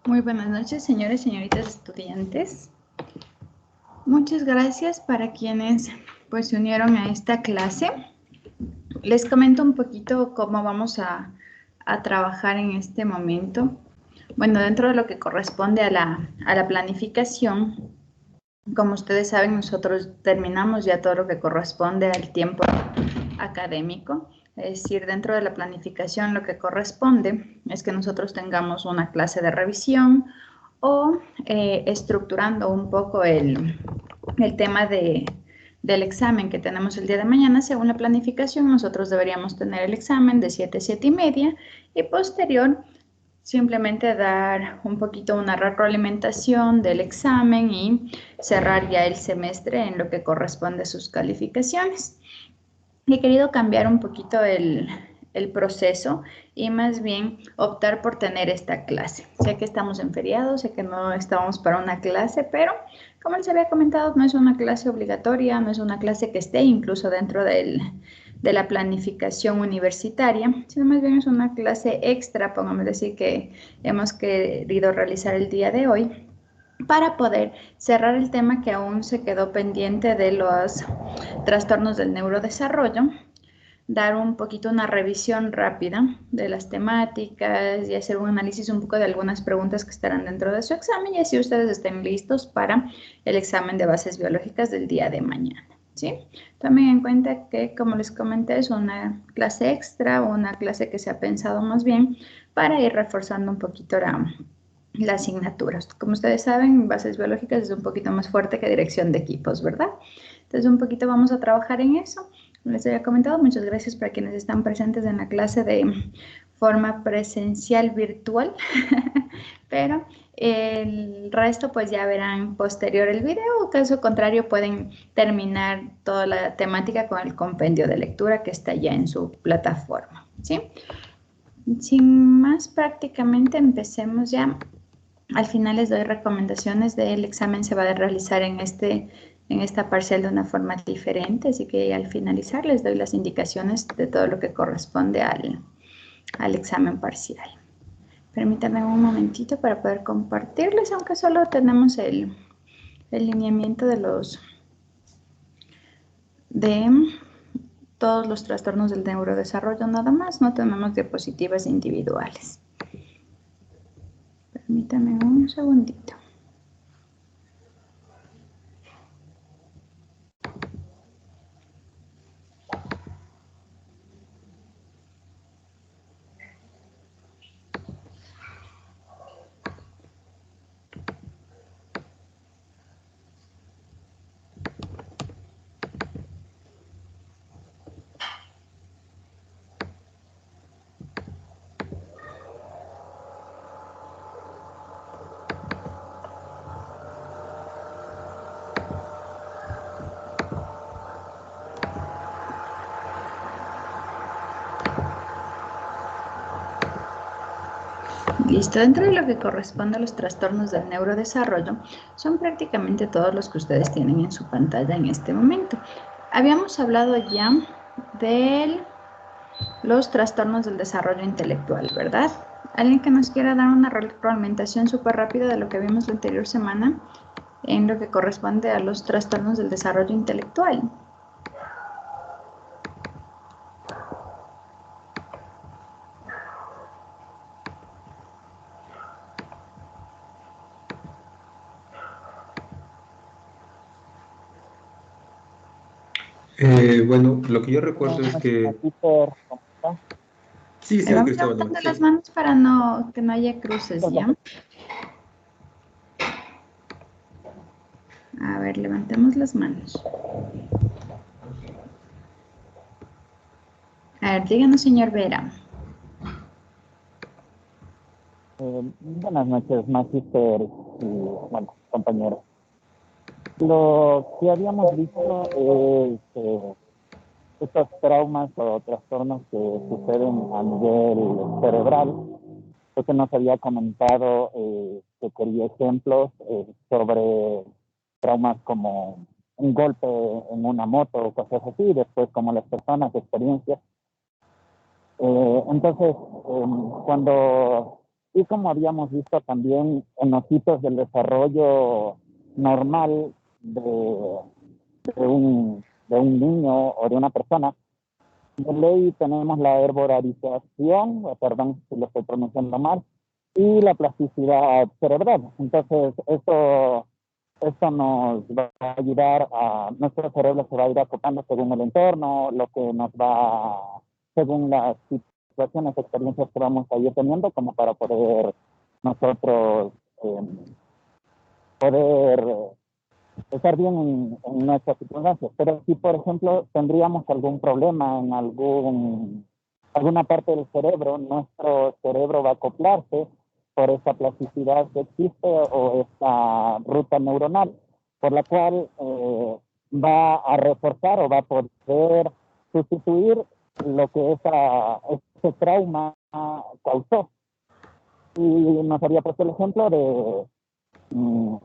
Muy buenas noches, señores y señoritas estudiantes. Muchas gracias para quienes pues se unieron a esta clase. Les comento un poquito cómo vamos a trabajar en este momento. Bueno, dentro de lo que corresponde a la planificación, como ustedes saben, nosotros terminamos ya todo lo que corresponde al tiempo académico. Es decir, dentro de la planificación lo que corresponde es que nosotros tengamos una clase de revisión o estructurando un poco el tema del examen que tenemos el día de mañana. Según la planificación, nosotros deberíamos tener el examen de 7 a 7 y media y posterior simplemente dar un poquito una retroalimentación del examen y cerrar ya el semestre en lo que corresponde a sus calificaciones. He querido cambiar un poquito el proceso y más bien optar por tener esta clase. Sé que estamos en feriado, sé que no estamos para una clase, pero como les había comentado, no es una clase obligatoria, no es una clase que esté incluso dentro de la planificación universitaria, sino más bien es una clase extra, podemos decir, que hemos querido realizar el día de hoy para poder cerrar el tema que aún se quedó pendiente de los trastornos del neurodesarrollo, dar un poquito una revisión rápida de las temáticas y hacer un análisis un poco de algunas preguntas que estarán dentro de su examen y así ustedes estén listos para el examen de bases biológicas del día de mañana. ¿Sí? Tomen en cuenta que, como les comenté, es una clase extra o una clase que se ha pensado más bien para ir reforzando un poquito la asignatura. Como ustedes saben, bases biológicas es un poquito más fuerte que dirección de equipos, ¿verdad? Entonces, un poquito vamos a trabajar en eso. Como les había comentado, muchas gracias para quienes están presentes en la clase de forma presencial virtual, pero el resto pues ya verán posterior el video, o caso contrario pueden terminar toda la temática con el compendio de lectura que está ya en su plataforma, ¿sí? Sin más, prácticamente empecemos ya. Al final les doy recomendaciones del examen, se va a realizar en esta parcial de una forma diferente, así que al finalizar les doy las indicaciones de todo lo que corresponde al examen parcial. Permítanme un momentito para poder compartirles, aunque solo tenemos el lineamiento de todos los trastornos del neurodesarrollo nada más, no tenemos diapositivas individuales. Permítanme un segundito. Listo, dentro de lo que corresponde a los trastornos del neurodesarrollo, son prácticamente todos los que ustedes tienen en su pantalla en este momento. Habíamos hablado ya de los trastornos del desarrollo intelectual, ¿verdad? ¿Alguien que nos quiera dar una retroalimentación súper rápida de lo que vimos la anterior semana en lo que corresponde a los trastornos del desarrollo intelectual? Bueno, lo que yo recuerdo es que... Peter, ¿cómo está? Sí, Me señor vamos Cristóbal, levantando las sí. manos para que no haya cruces, ¿ya? A ver, levantemos las manos. A ver, díganos, señor Vera. Buenas noches, Magister y, bueno, compañeros. Lo que habíamos visto es estos traumas o trastornos que suceden a nivel cerebral. Usted nos había comentado que quería ejemplos sobre traumas como un golpe en una moto o cosas así, después como las personas, experiencias. Entonces, cuando Y como habíamos visto también en los hitos del desarrollo normal de un niño o de una persona, de ley tenemos la herbolarización, perdón si lo estoy pronunciando mal, y la plasticidad cerebral. Entonces, esto nos va a ayudar nuestro cerebro se va a ir acoplando según el entorno, lo que nos va, según las situaciones, experiencias que vamos a ir teniendo, como para poder nosotros estar bien en nuestras circunstancias. Pero si, por ejemplo, tendríamos algún problema en alguna parte del cerebro, nuestro cerebro va a acoplarse por esa plasticidad que existe o esta ruta neuronal, por la cual va a reforzar o va a poder sustituir lo que ese trauma causó. Y nos había puesto el ejemplo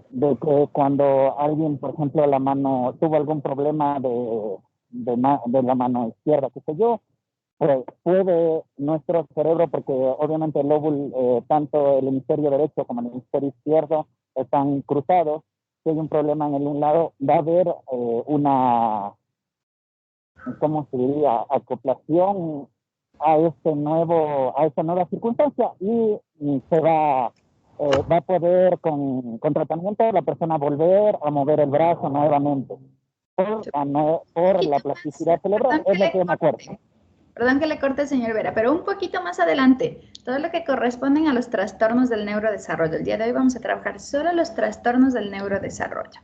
de que cuando alguien, por ejemplo, tuvo algún problema de la mano izquierda, qué sé yo, pues puede nuestro cerebro, porque obviamente el lóbulo, tanto el hemisferio derecho como el hemisferio izquierdo están cruzados, si hay un problema en un lado, va a haber ¿cómo se diría?, acoplación a esa nueva circunstancia y se va a poder con tratamiento la persona volver a mover el brazo nuevamente por la plasticidad cerebral, es lo que me acuerdo. Perdón que le corte, señor Vera, pero un poquito más adelante, todo lo que corresponden a los trastornos del neurodesarrollo. El día de hoy vamos a trabajar solo los trastornos del neurodesarrollo.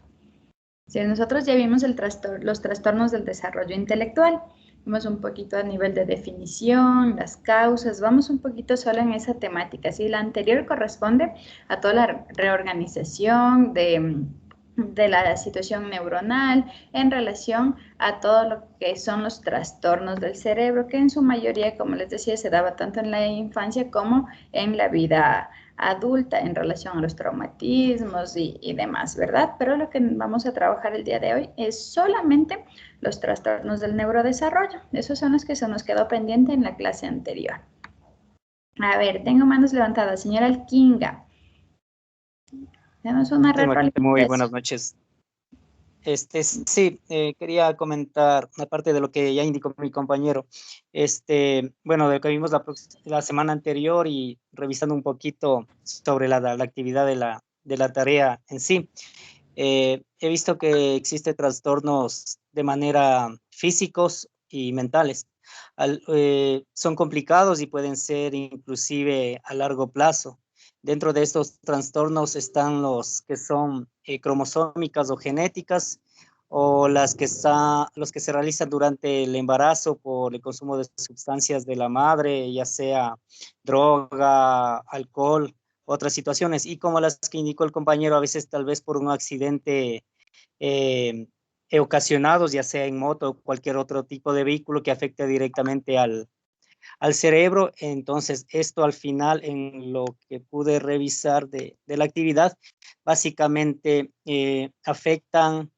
Si nosotros ya vimos los trastornos del desarrollo intelectual, vimos un poquito a nivel de definición, las causas, vamos un poquito solo en esa temática. ¿Sí? La anterior corresponde a toda la reorganización de la situación neuronal en relación a todo lo que son los trastornos del cerebro, que en su mayoría, como les decía, se daba tanto en la infancia como en la vida adulta en relación a los traumatismos y demás, ¿verdad? Pero lo que vamos a trabajar el día de hoy es solamente los trastornos del neurodesarrollo. Esos son los que se nos quedó pendiente en la clase anterior. A ver, tengo manos levantadas. Señora Alquinga. Tenemos una retroalimentación. Muy buenas noches. Sí, quería comentar, aparte de lo que ya indicó mi compañero, bueno, de lo que vimos la semana anterior y revisando un poquito sobre la actividad de la tarea en sí, he visto que existen trastornos de manera físicos y mentales. Son complicados y pueden ser inclusive a largo plazo. Dentro de estos trastornos están los que son cromosómicas o genéticas, o los que se realizan durante el embarazo por el consumo de sustancias de la madre, ya sea droga, alcohol, otras situaciones, y como las que indicó el compañero, a veces tal vez por un accidente ocasionados, ya sea en moto o cualquier otro tipo de vehículo que afecte directamente al cerebro. Entonces, esto al final, en lo que pude revisar de la actividad, básicamente afectan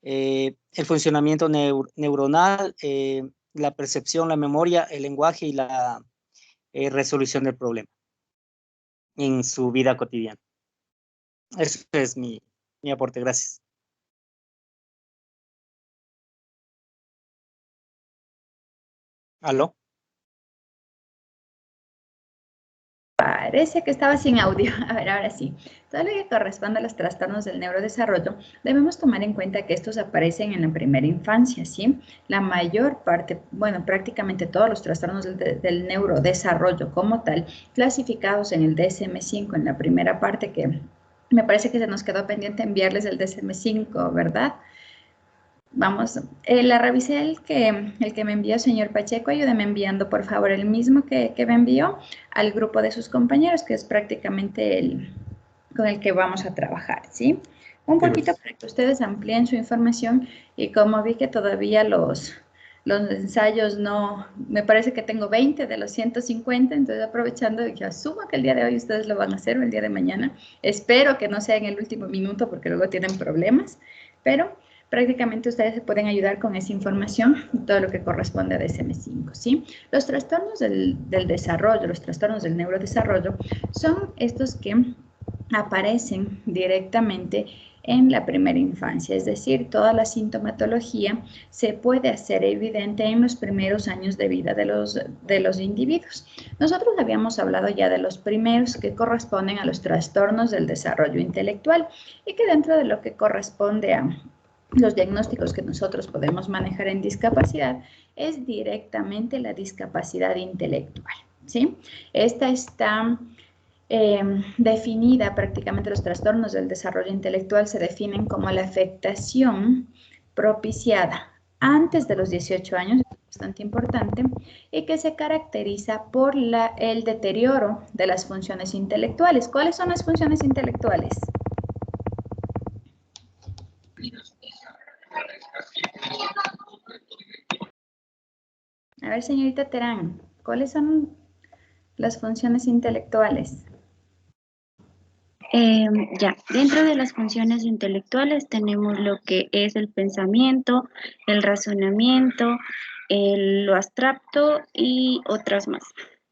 el funcionamiento neuronal, la percepción, la memoria, el lenguaje y la resolución del problema en su vida cotidiana. Eso es mi aporte. Gracias. ¿Aló? Parece que estaba sin audio. A ver, ahora sí. Todo lo que corresponde a los trastornos del neurodesarrollo, debemos tomar en cuenta que estos aparecen en la primera infancia, ¿sí? La mayor parte, bueno, prácticamente todos los trastornos del neurodesarrollo como tal, clasificados en el DSM-5 en la primera parte, que me parece que se nos quedó pendiente enviarles el DSM-5, ¿verdad? Vamos, la revisé el que me envió señor Pacheco. Ayúdeme enviando, por favor, el mismo que me envió al grupo de sus compañeros, que es prácticamente con el que vamos a trabajar, ¿sí? Un poquito para que ustedes amplíen su información, y como vi que todavía los ensayos no, me parece que tengo 20 de los 150, entonces aprovechando, yo asumo que el día de hoy ustedes lo van a hacer o el día de mañana. Espero que no sea en el último minuto porque luego tienen problemas, pero prácticamente ustedes se pueden ayudar con esa información, todo lo que corresponde a DSM-5, ¿sí? Los trastornos del desarrollo, los trastornos del neurodesarrollo, son estos que aparecen directamente en la primera infancia, es decir, toda la sintomatología se puede hacer evidente en los primeros años de vida de los individuos. Nosotros habíamos hablado ya de los primeros que corresponden a los trastornos del desarrollo intelectual y que dentro de lo que corresponde a los diagnósticos que nosotros podemos manejar en discapacidad es directamente la discapacidad intelectual, ¿sí? Esta está definida, prácticamente los trastornos del desarrollo intelectual se definen como la afectación propiciada antes de los 18 años, es bastante importante, y que se caracteriza por el deterioro de las funciones intelectuales. ¿Cuáles son las funciones intelectuales? A ver, señorita Terán, ¿cuáles son las funciones intelectuales? Ya, dentro de las funciones intelectuales tenemos lo que es el pensamiento, el razonamiento, lo abstracto y otras más,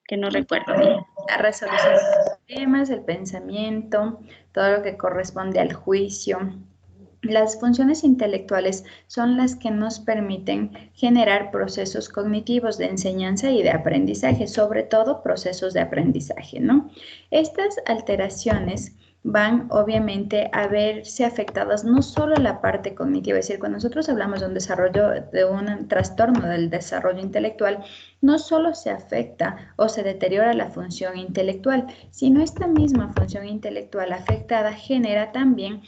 que no recuerdo bien. La resolución de problemas, el pensamiento, todo lo que corresponde al juicio. Las funciones intelectuales son las que nos permiten generar procesos cognitivos de enseñanza y de aprendizaje, sobre todo procesos de aprendizaje, ¿no? Estas alteraciones van obviamente a verse afectadas no solo la parte cognitiva, es decir, cuando nosotros hablamos de un desarrollo, de un trastorno del desarrollo intelectual, no solo se afecta o se deteriora la función intelectual, sino esta misma función intelectual afectada genera también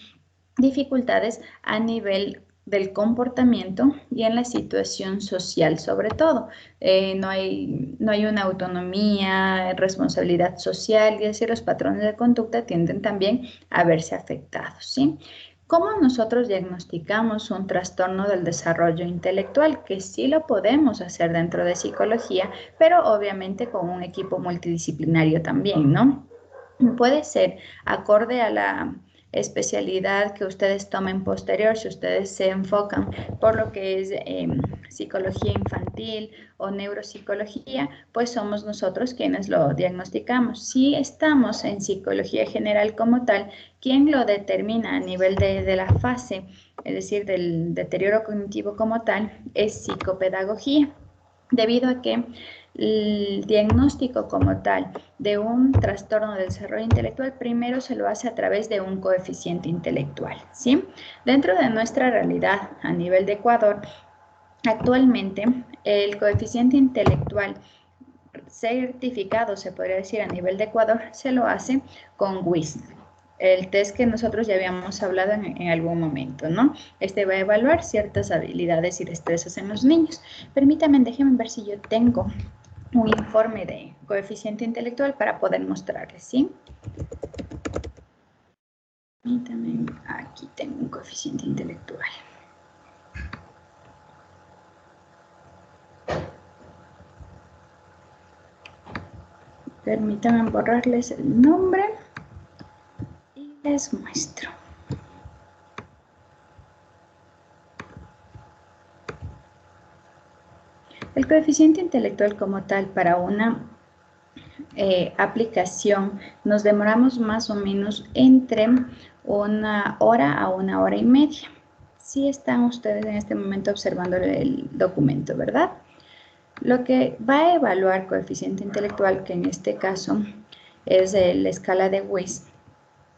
dificultades a nivel del comportamiento y en la situación social sobre todo. No hay una autonomía, responsabilidad social, y así los patrones de conducta tienden también a verse afectados, ¿sí? ¿Cómo nosotros diagnosticamos un trastorno del desarrollo intelectual? Que sí lo podemos hacer dentro de psicología, pero obviamente con un equipo multidisciplinario también, ¿no? Puede ser acorde a la especialidad que ustedes tomen posterior, si ustedes se enfocan por lo que es psicología infantil o neuropsicología, pues somos nosotros quienes lo diagnosticamos. Si estamos en psicología general como tal, quien lo determina a nivel de la fase, es decir, del deterioro cognitivo como tal, es psicopedagogía, debido a que el diagnóstico como tal de un trastorno del desarrollo intelectual primero se lo hace a través de un coeficiente intelectual, ¿sí? Dentro de nuestra realidad a nivel de Ecuador, actualmente el coeficiente intelectual certificado, se podría decir, a nivel de Ecuador, se lo hace con WIS. El test que nosotros ya habíamos hablado en algún momento, ¿no? Este va a evaluar ciertas habilidades y destrezas en los niños. Permítanme, déjenme ver si yo tengo un informe de coeficiente intelectual para poder mostrarles, ¿sí? Permítanme, aquí tengo un coeficiente intelectual. Permítanme borrarles el nombre y les muestro. El coeficiente intelectual como tal para una aplicación nos demoramos más o menos entre 1 hora a 1 hora y media. Sí están ustedes en este momento observando el documento, ¿verdad? Lo que va a evaluar coeficiente intelectual, que en este caso es la escala de WIS,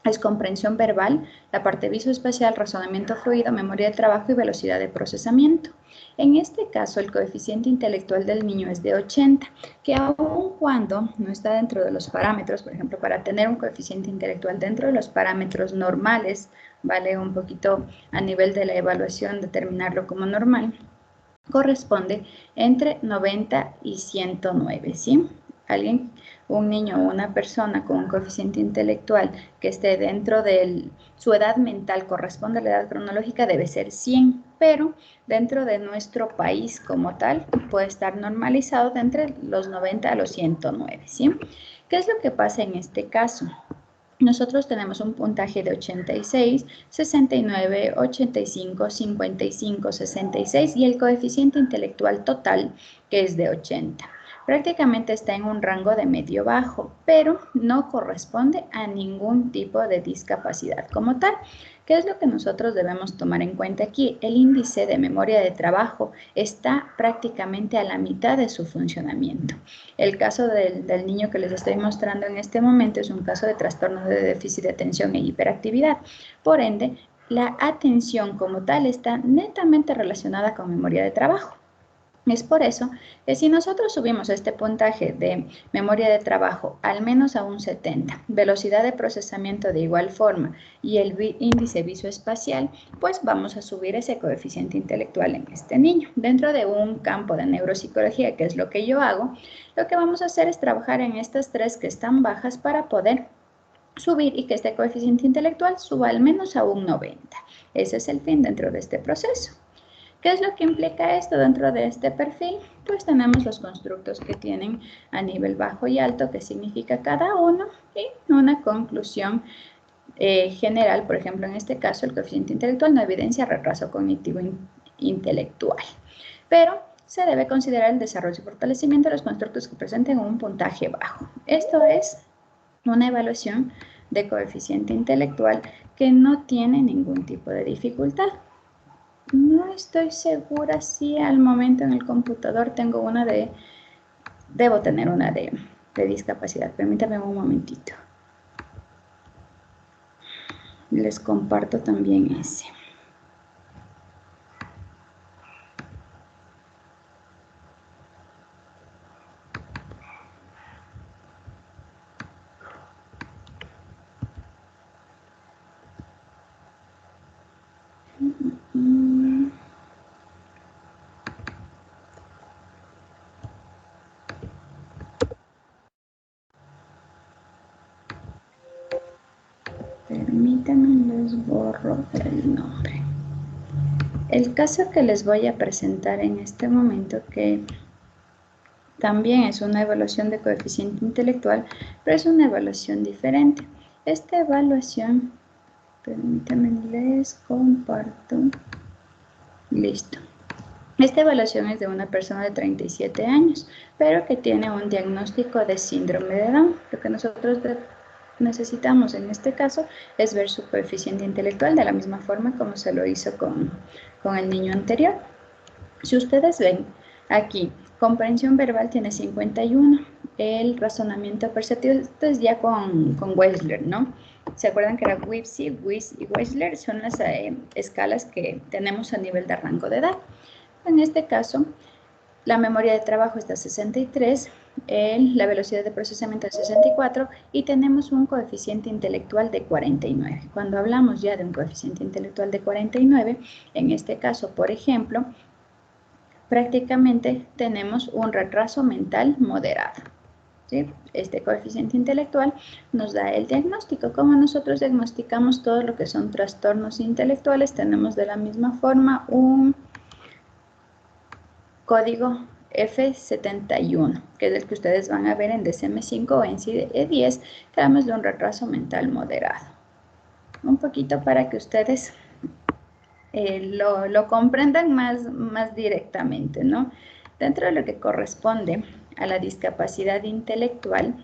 es comprensión verbal, la parte visoespacial, razonamiento fluido, memoria de trabajo y velocidad de procesamiento. En este caso, el coeficiente intelectual del niño es de 80, que aun cuando no está dentro de los parámetros, por ejemplo, para tener un coeficiente intelectual dentro de los parámetros normales, vale un poquito a nivel de la evaluación determinarlo como normal, corresponde entre 90 y 109, ¿sí? Un niño o una persona con un coeficiente intelectual que esté dentro de su edad mental, corresponde a la edad cronológica, debe ser 100, pero dentro de nuestro país como tal puede estar normalizado de entre los 90 a los 109, ¿sí? ¿Qué es lo que pasa en este caso? nosotros tenemos un puntaje de 86, 69, 85, 55, 66 y el coeficiente intelectual total, que es de 80. Prácticamente está en un rango de medio bajo, pero no corresponde a ningún tipo de discapacidad como tal. ¿Qué es lo que nosotros debemos tomar en cuenta aquí? El índice de memoria de trabajo está prácticamente a la mitad de su funcionamiento. El caso del niño que les estoy mostrando en este momento es un caso de trastorno de déficit de atención e hiperactividad. Por ende, la atención como tal está netamente relacionada con memoria de trabajo. Es por eso que si nosotros subimos este puntaje de memoria de trabajo al menos a un 70, velocidad de procesamiento de igual forma y el índice visoespacial, pues vamos a subir ese coeficiente intelectual en este niño. Dentro de un campo de neuropsicología, que es lo que yo hago, lo que vamos a hacer es trabajar en estas tres que están bajas para poder subir y que este coeficiente intelectual suba al menos a un 90. Ese es el fin dentro de este proceso. ¿Qué es lo que implica esto dentro de este perfil? Pues tenemos los constructos que tienen a nivel bajo y alto, que significa cada uno, y una conclusión general. Por ejemplo, en este caso, el coeficiente intelectual no evidencia retraso cognitivo intelectual, pero se debe considerar el desarrollo y fortalecimiento de los constructos que presenten un puntaje bajo. Esto es una evaluación de coeficiente intelectual que no tiene ningún tipo de dificultad. No estoy segura si al momento en el computador tengo una de... Debo tener una de discapacidad. Permítanme un momentito. Les comparto también ese. Permítanme, les borro el nombre. El caso que les voy a presentar en este momento, que también es una evaluación de coeficiente intelectual, pero es una evaluación diferente. Esta evaluación, permítanme, les comparto. Listo. Esta evaluación es de una persona de 37 años, pero que tiene un diagnóstico de síndrome de Down. Lo que nosotros necesitamos en este caso es ver su coeficiente intelectual de la misma forma como se lo hizo con el niño anterior. Si ustedes ven aquí, comprensión verbal tiene 51, el razonamiento perceptivo, esto es ya con Wechsler, ¿no? ¿Se acuerdan que era WIPSI, WIS y Wechsler? Son las escalas que tenemos a nivel de rango de edad. En este caso, la memoria de trabajo está a 63, la velocidad de procesamiento es 64 y tenemos un coeficiente intelectual de 49. Cuando hablamos ya de un coeficiente intelectual de 49, en este caso, por ejemplo, prácticamente tenemos un retraso mental moderado. ¿Sí? Este coeficiente intelectual nos da el diagnóstico. Como nosotros diagnosticamos todo lo que son trastornos intelectuales, tenemos de la misma forma un código F71, que es el que ustedes van a ver en DSM-5 o en CIE-10, que hablamos de un retraso mental moderado. Un poquito para que ustedes lo comprendan más directamente, ¿no? Dentro de lo que corresponde a la discapacidad intelectual,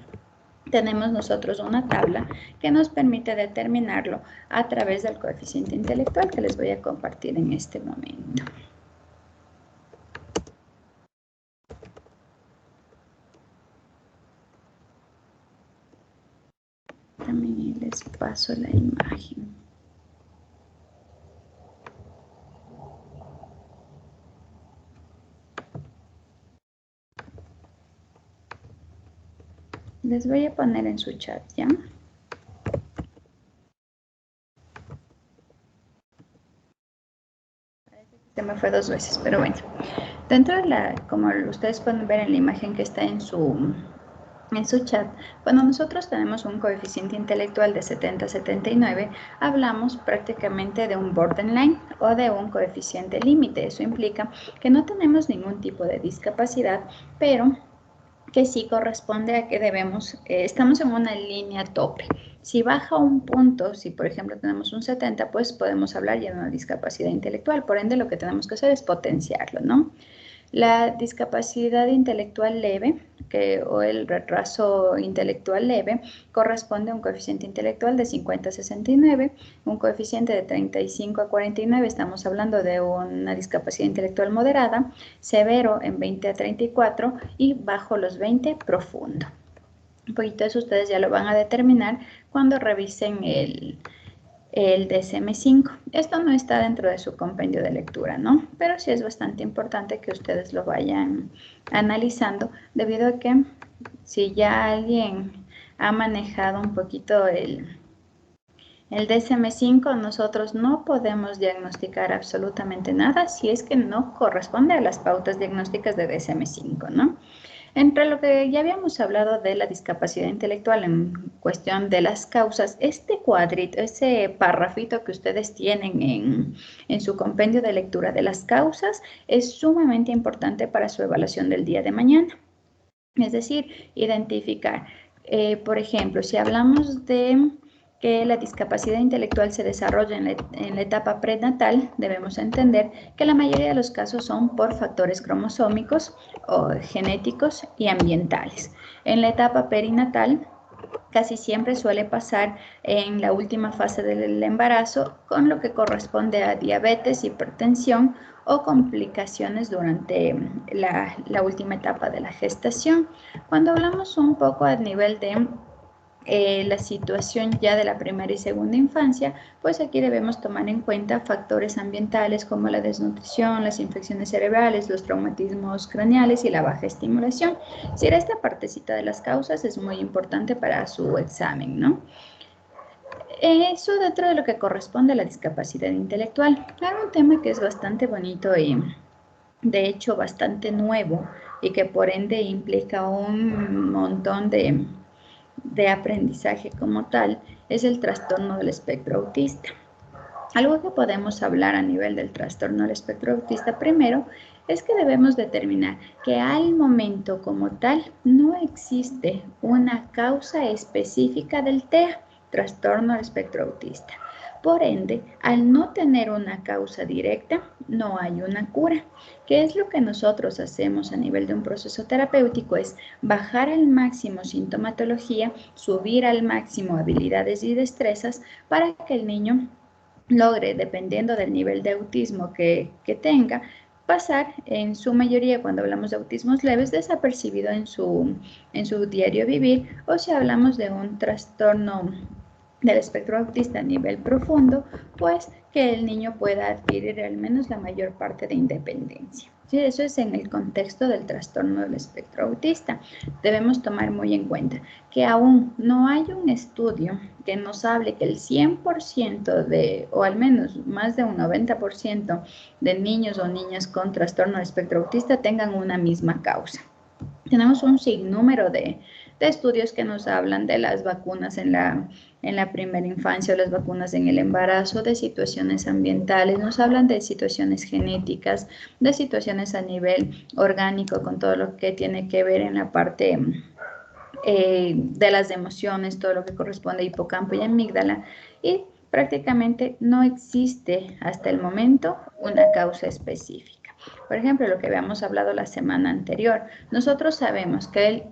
tenemos nosotros una tabla que nos permite determinarlo a través del coeficiente intelectual que les voy a compartir en este momento. También les paso la imagen. Les voy a poner en su chat, ¿ya? Se me fue 2 veces, pero bueno. Dentro de la, como ustedes pueden ver en la imagen que está en su chat, cuando nosotros tenemos un coeficiente intelectual de 70-79, hablamos prácticamente de un borderline o de un coeficiente límite. Eso implica que no tenemos ningún tipo de discapacidad, pero que sí corresponde a que debemos, estamos en una línea tope. Si baja un punto, si por ejemplo tenemos un 70, pues podemos hablar ya de una discapacidad intelectual. Por ende, lo que tenemos que hacer es potenciarlo, ¿no? La discapacidad intelectual leve o el retraso intelectual leve corresponde a un coeficiente intelectual de 50 a 69, un coeficiente de 35 a 49, estamos hablando de una discapacidad intelectual moderada, severo en 20 a 34 y bajo los 20 profundo. Un poquito eso ustedes ya lo van a determinar cuando revisen el DSM-5. Esto no está dentro de su compendio de lectura, ¿no? Pero sí es bastante importante que ustedes lo vayan analizando, debido a que si ya alguien ha manejado un poquito el DSM-5, nosotros no podemos diagnosticar absolutamente nada si es que no corresponde a las pautas diagnósticas de DSM-5, ¿no? Entre lo que ya habíamos hablado de la discapacidad intelectual en cuestión de las causas, este cuadrito, ese parrafito que ustedes tienen en su compendio de lectura de las causas es sumamente importante para su evaluación del día de mañana. Es decir, identificar, por ejemplo, si hablamos de que la discapacidad intelectual se desarrolla en la etapa prenatal, debemos entender que la mayoría de los casos son por factores cromosómicos o genéticos y ambientales. En la etapa perinatal, casi siempre suele pasar en la última fase del embarazo, con lo que corresponde a diabetes, hipertensión o complicaciones durante la última etapa de la gestación. Cuando hablamos un poco a nivel de la situación ya de la primera y segunda infancia, pues aquí debemos tomar en cuenta factores ambientales como la desnutrición, las infecciones cerebrales, los traumatismos craneales y la baja estimulación. Si era esta partecita de las causas es muy importante para su examen, ¿no? Eso dentro de lo que corresponde a la discapacidad intelectual. Hay un tema que es bastante bonito y de hecho bastante nuevo y que por ende implica un montón de aprendizaje como tal, es el trastorno del espectro autista. Algo que podemos hablar a nivel del trastorno del espectro autista primero es que debemos determinar que al momento como tal no existe una causa específica del TEA, trastorno del espectro autista. Por ende, al no tener una causa directa, no hay una cura. ¿Qué es lo que nosotros hacemos a nivel de un proceso terapéutico? Es bajar al máximo sintomatología, subir al máximo habilidades y destrezas para que el niño logre, dependiendo del nivel de autismo que tenga, pasar en su mayoría, cuando hablamos de autismos leves, desapercibido en su diario vivir, o si hablamos de un trastorno del espectro autista a nivel profundo, pues que el niño pueda adquirir al menos la mayor parte de independencia. ¿Sí? Eso es en el contexto del trastorno del espectro autista. Debemos tomar muy en cuenta que aún no hay un estudio que nos hable que el 100% o al menos más de un 90% de niños o niñas con trastorno del espectro autista tengan una misma causa. Tenemos un sinnúmero de estudios que nos hablan de las vacunas en la primera infancia, las vacunas en el embarazo, de situaciones ambientales, nos hablan de situaciones genéticas, de situaciones a nivel orgánico, con todo lo que tiene que ver en la parte de las emociones, todo lo que corresponde a hipocampo y amígdala, y prácticamente no existe hasta el momento una causa específica. Por ejemplo, lo que habíamos hablado la semana anterior, nosotros sabemos que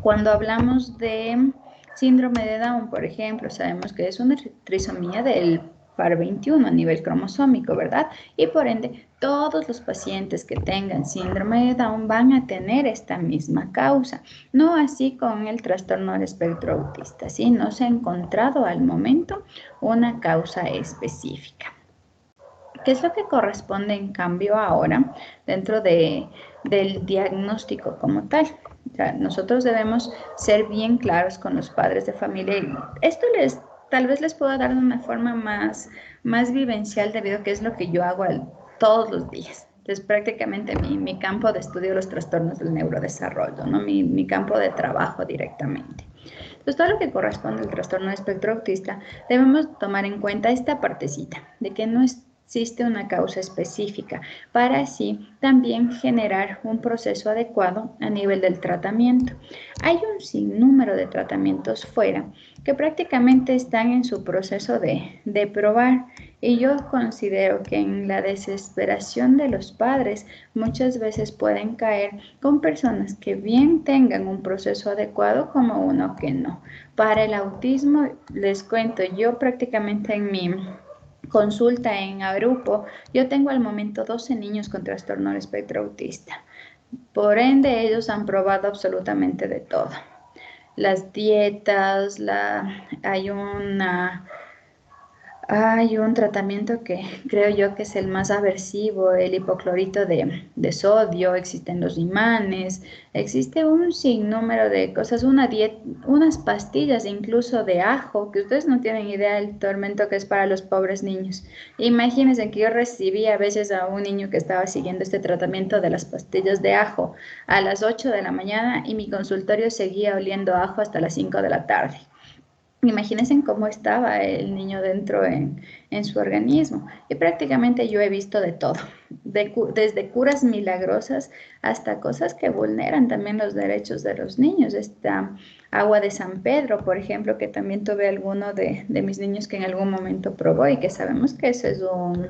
cuando hablamos de síndrome de Down, por ejemplo, sabemos que es una trisomía del par 21 a nivel cromosómico, ¿verdad? Y por ende, todos los pacientes que tengan síndrome de Down van a tener esta misma causa. No así con el trastorno del espectro autista, ¿sí? No se ha encontrado al momento una causa específica. ¿Qué es lo que corresponde en cambio ahora dentro del diagnóstico como tal? O sea, nosotros debemos ser bien claros con los padres de familia. Y esto tal vez les pueda dar de una forma más vivencial, debido a que es lo que yo hago todos los días. Entonces, prácticamente mi campo de estudio de los trastornos del neurodesarrollo, ¿no? Mi campo de trabajo directamente. Entonces, todo lo que corresponde al trastorno de espectro autista, debemos tomar en cuenta esta partecita, de que no es existe una causa específica para así también generar un proceso adecuado a nivel del tratamiento. Hay un sinnúmero de tratamientos fuera que prácticamente están en su proceso de probar, y yo considero que en la desesperación de los padres muchas veces pueden caer con personas que bien tengan un proceso adecuado como uno que no. Para el autismo, les cuento, yo prácticamente en mi consulta en Agrupo, yo tengo al momento 12 niños con trastorno del espectro autista. Por ende, ellos han probado absolutamente de todo. Las dietas, hay un tratamiento que creo yo que es el más aversivo, el hipoclorito de sodio, existen los imanes, existe un sinnúmero de cosas, unas pastillas incluso de ajo, que ustedes no tienen idea del tormento que es para los pobres niños. Imagínense que yo recibí a veces a un niño que estaba siguiendo este tratamiento de las pastillas de ajo a las 8 de la mañana y mi consultorio seguía oliendo ajo hasta las 5 de la tarde. Imagínense cómo estaba el niño dentro en su organismo. Y prácticamente yo he visto de todo, desde curas milagrosas hasta cosas que vulneran también los derechos de los niños. Esta agua de San Pedro, por ejemplo, que también tuve alguno de mis niños que en algún momento probó y que sabemos que eso es un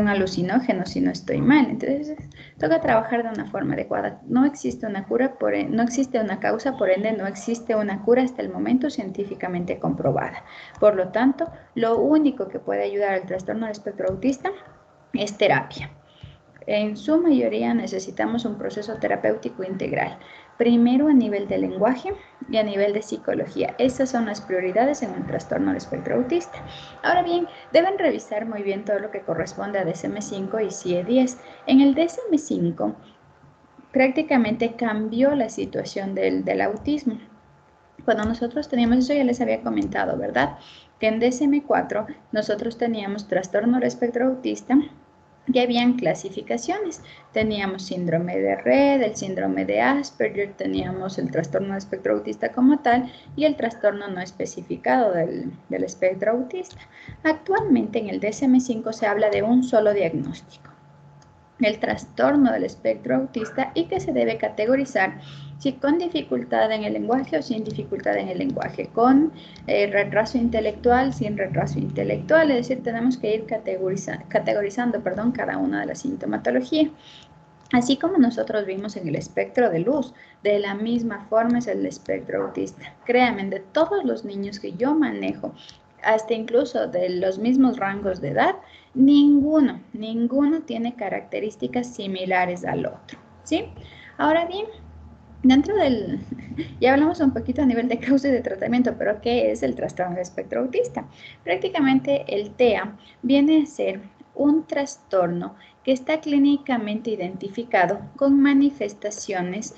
alucinógeno, si no estoy mal. Entonces, toca trabajar de una forma adecuada. No existe una cura, no existe una causa, por ende, no existe una cura hasta el momento científicamente comprobada. Por lo tanto, lo único que puede ayudar al trastorno del espectro autista es terapia. En su mayoría necesitamos un proceso terapéutico integral, primero a nivel de lenguaje y a nivel de psicología. Esas son las prioridades en un trastorno del espectro autista. Ahora bien, deben revisar muy bien todo lo que corresponde a DSM-5 y CIE-10. En el DSM-5 prácticamente cambió la situación del autismo. Cuando nosotros teníamos, eso ya les había comentado, ¿verdad? Que en DSM-4 nosotros teníamos trastorno del espectro autista, y habían clasificaciones. Teníamos síndrome de Rett, el síndrome de Asperger, teníamos el trastorno del espectro autista como tal y el trastorno no especificado del espectro autista. Actualmente en el DSM-5 se habla de un solo diagnóstico, el trastorno del espectro autista, y que se debe categorizar si con dificultad en el lenguaje o sin dificultad en el lenguaje, con retraso intelectual, sin retraso intelectual, es decir, tenemos que ir categorizando cada una de las sintomatologías. Así como nosotros vimos en el espectro de luz, de la misma forma es el espectro autista. Créanme, de todos los niños que yo manejo, hasta incluso de los mismos rangos de edad, ninguno tiene características similares al otro, ¿sí? Ahora bien, dentro ya hablamos un poquito a nivel de causa y de tratamiento, pero ¿qué es el trastorno del espectro autista? Prácticamente el TEA viene a ser un trastorno que está clínicamente identificado con manifestaciones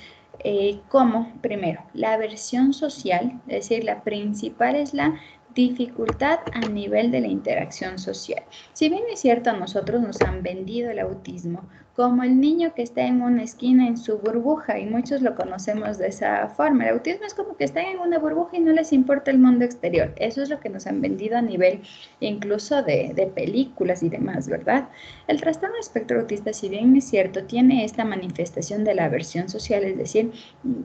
como, primero, la aversión social, es decir, la principal es la dificultad a nivel de la interacción social. Si bien es cierto, a nosotros nos han vendido el autismo como el niño que está en una esquina en su burbuja, y muchos lo conocemos de esa forma. El autismo es como que están en una burbuja y no les importa el mundo exterior. Eso es lo que nos han vendido a nivel incluso de películas y demás, ¿verdad? El trastorno espectro autista, si bien es cierto, tiene esta manifestación de la aversión social, es decir,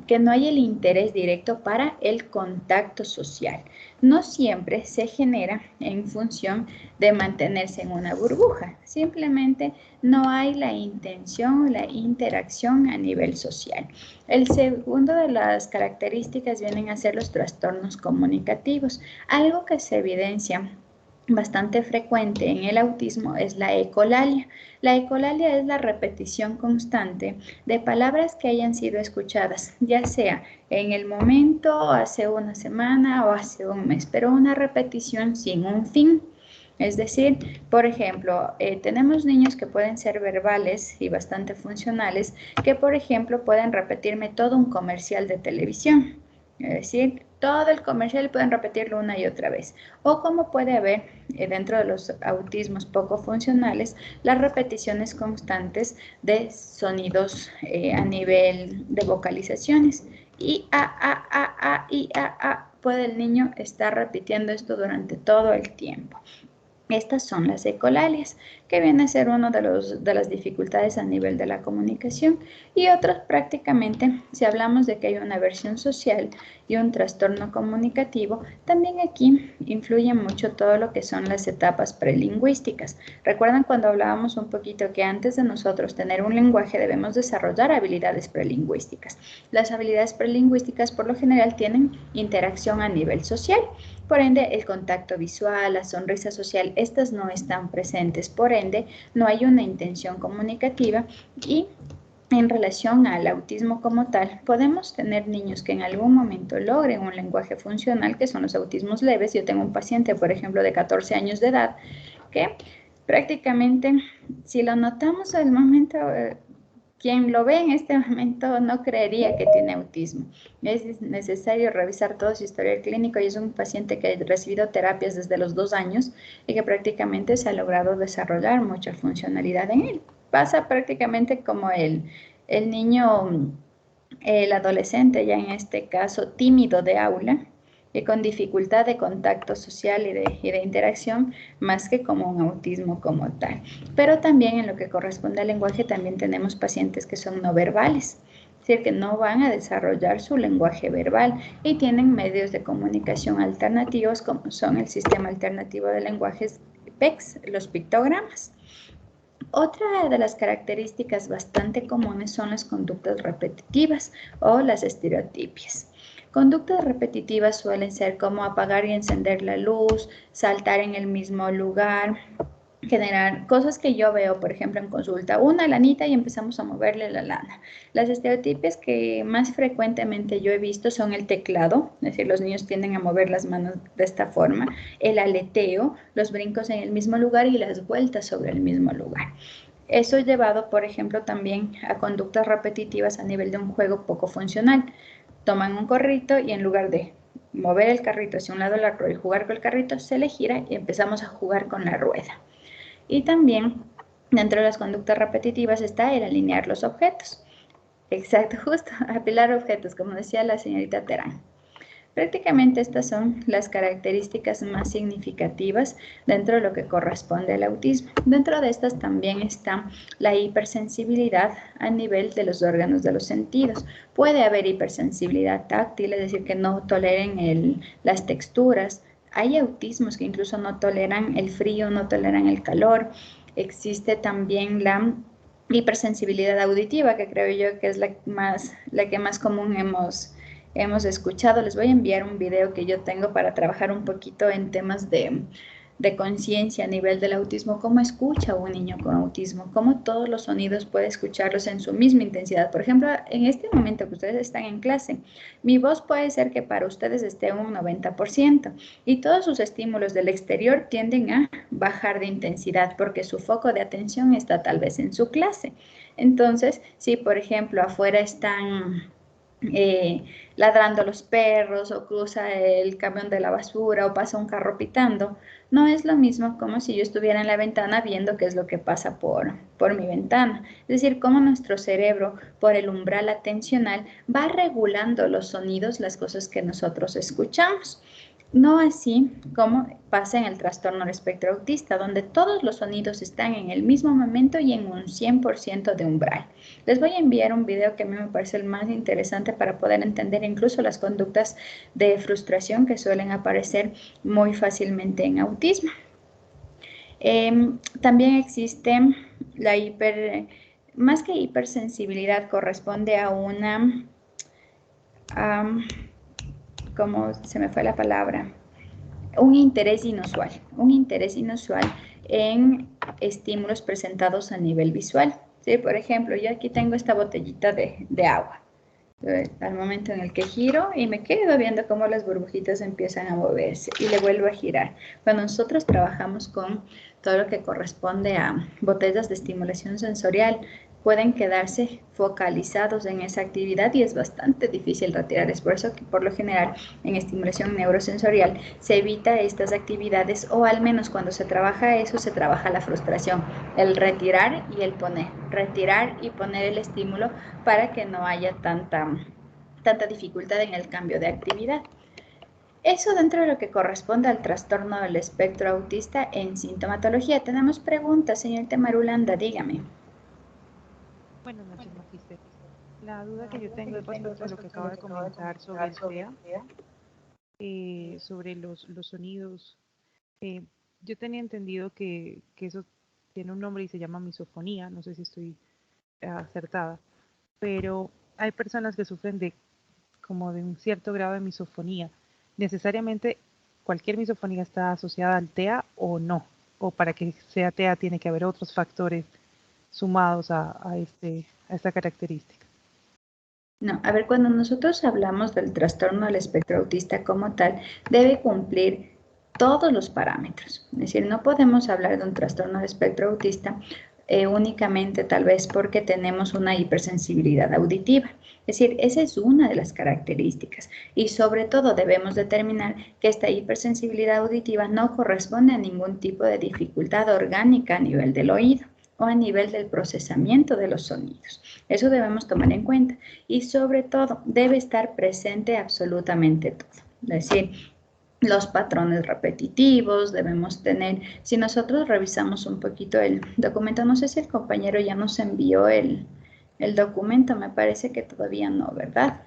que no hay el interés directo para el contacto social. No siempre se genera en función de mantenerse en una burbuja, simplemente no hay la intención o la interacción a nivel social. El segundo de las características vienen a ser los trastornos comunicativos. Algo que se evidencia bastante frecuente en el autismo es la ecolalia. La ecolalia es la repetición constante de palabras que hayan sido escuchadas, ya sea en el momento, hace una semana o hace un mes, pero una repetición sin un fin. Es decir, por ejemplo, tenemos niños que pueden ser verbales y bastante funcionales, que por ejemplo pueden repetirme todo un comercial de televisión. Es decir, todo el comercial pueden repetirlo una y otra vez. O como puede haber dentro de los autismos poco funcionales, las repeticiones constantes de sonidos a nivel de vocalizaciones. Y puede el niño estar repitiendo esto durante todo el tiempo. Estas son las ecolalias. que viene a ser uno de las dificultades a nivel de la comunicación. Y otros prácticamente, si hablamos de que hay una aversión social y un trastorno comunicativo, también aquí influye mucho todo lo que son las etapas prelingüísticas. ¿Recuerdan cuando hablábamos un poquito que antes de nosotros tener un lenguaje debemos desarrollar habilidades prelingüísticas? Las habilidades prelingüísticas por lo general tienen interacción a nivel social. Por ende, el contacto visual, la sonrisa social, estas no están presentes. Por ende, no hay una intención comunicativa y en relación al autismo como tal, podemos tener niños que en algún momento logren un lenguaje funcional, que son los autismos leves. Yo tengo un paciente, por ejemplo, de 14 años de edad, que prácticamente, si lo notamos al momento, quien lo ve en este momento no creería que tiene autismo. Es necesario revisar todo su historial clínico y es un paciente que ha recibido terapias desde los 2 años y que prácticamente se ha logrado desarrollar mucha funcionalidad en él. Pasa prácticamente como el niño, el adolescente ya en este caso tímido de aula, y con dificultad de contacto social y de interacción, más que como un autismo como tal. Pero también en lo que corresponde al lenguaje, también tenemos pacientes que son no verbales, es decir, que no van a desarrollar su lenguaje verbal y tienen medios de comunicación alternativos, como son el Sistema Alternativo de Lenguajes PECS, los pictogramas. Otra de las características bastante comunes son las conductas repetitivas o las estereotipias. Conductas repetitivas suelen ser como apagar y encender la luz, saltar en el mismo lugar, generar cosas que yo veo, por ejemplo, en consulta, una lanita y empezamos a moverle la lana. Las estereotipias que más frecuentemente yo he visto son el teclado, es decir, los niños tienden a mover las manos de esta forma, el aleteo, los brincos en el mismo lugar y las vueltas sobre el mismo lugar. Eso llevado, por ejemplo, también a conductas repetitivas a nivel de un juego poco funcional. Toman un carrito y en lugar de mover el carrito hacia un lado de la rueda y jugar con el carrito, se le gira y empezamos a jugar con la rueda. Y también dentro de las conductas repetitivas está el alinear los objetos. Exacto, justo, apilar objetos, como decía la señorita Terán. Prácticamente estas son las características más significativas dentro de lo que corresponde al autismo. Dentro de estas también está la hipersensibilidad a nivel de los órganos de los sentidos. Puede haber hipersensibilidad táctil, es decir, que no toleren las texturas. Hay autismos que incluso no toleran el frío, no toleran el calor. Existe también la hipersensibilidad auditiva, que creo yo que es la que más común hemos escuchado. Les voy a enviar un video que yo tengo para trabajar un poquito en temas de conciencia a nivel del autismo, cómo escucha un niño con autismo, cómo todos los sonidos puede escucharlos en su misma intensidad. Por ejemplo, en este momento que ustedes están en clase, mi voz puede ser que para ustedes esté un 90% y todos sus estímulos del exterior tienden a bajar de intensidad porque su foco de atención está tal vez en su clase. Entonces, si por ejemplo afuera están ladrando los perros o cruza el camión de la basura o pasa un carro pitando, no es lo mismo como si yo estuviera en la ventana viendo qué es lo que pasa por mi ventana. Es decir, cómo nuestro cerebro, por el umbral atencional, va regulando los sonidos, las cosas que nosotros escuchamos. No así como pasa en el trastorno del espectro autista, donde todos los sonidos están en el mismo momento y en un 100% de umbral. Les voy a enviar un video que a mí me parece el más interesante para poder entender incluso las conductas de frustración que suelen aparecer muy fácilmente en autismo. También existe más que hipersensibilidad, corresponde a una... ¿cómo se me fue la palabra? Un interés inusual en estímulos presentados a nivel visual. ¿Sí? Por ejemplo, yo aquí tengo esta botellita de agua. Al momento en el que giro y me quedo viendo cómo las burbujitas empiezan a moverse y le vuelvo a girar. Cuando nosotros trabajamos con todo lo que corresponde a botellas de estimulación sensorial, pueden quedarse focalizados en esa actividad y es bastante difícil retirar. Es por eso que por lo general en estimulación neurosensorial se evita estas actividades, o al menos cuando se trabaja eso, se trabaja la frustración, el retirar y el poner, retirar y poner el estímulo para que no haya tanta dificultad en el cambio de actividad. Eso dentro de lo que corresponde al trastorno del espectro autista en sintomatología. Tenemos preguntas, señorita Marulanda, dígame. Buenas noches, Magíster. La duda que yo tengo es respecto a lo que acaba de comentar sobre el TEA, sobre los sonidos. Yo tenía entendido que eso tiene un nombre y se llama misofonía, no sé si estoy acertada, pero hay personas que sufren de un cierto grado de misofonía. ¿Necesariamente cualquier misofonía está asociada al TEA o no? ¿O para que sea TEA tiene que haber otros factores sumados a esta característica? No, a ver, cuando nosotros hablamos del trastorno del espectro autista como tal, debe cumplir todos los parámetros. Es decir, no podemos hablar de un trastorno del espectro autista únicamente tal vez porque tenemos una hipersensibilidad auditiva. Es decir, esa es una de las características y sobre todo debemos determinar que esta hipersensibilidad auditiva no corresponde a ningún tipo de dificultad orgánica a nivel del oído o a nivel del procesamiento de los sonidos. Eso debemos tomar en cuenta y sobre todo debe estar presente absolutamente todo. Es decir, los patrones repetitivos debemos tener. Si nosotros revisamos un poquito el documento, no sé si el compañero ya nos envió el documento, me parece que todavía no, ¿verdad?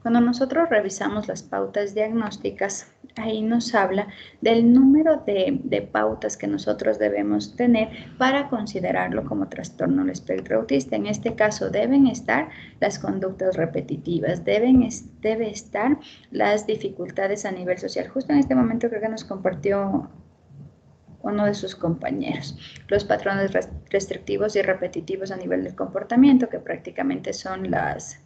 Cuando nosotros revisamos las pautas diagnósticas, ahí nos habla del número de pautas que nosotros debemos tener para considerarlo como trastorno del espectro autista. En este caso deben estar las conductas repetitivas, debe estar las dificultades a nivel social. Justo en este momento creo que nos compartió uno de sus compañeros, los patrones restrictivos y repetitivos a nivel del comportamiento, que prácticamente son las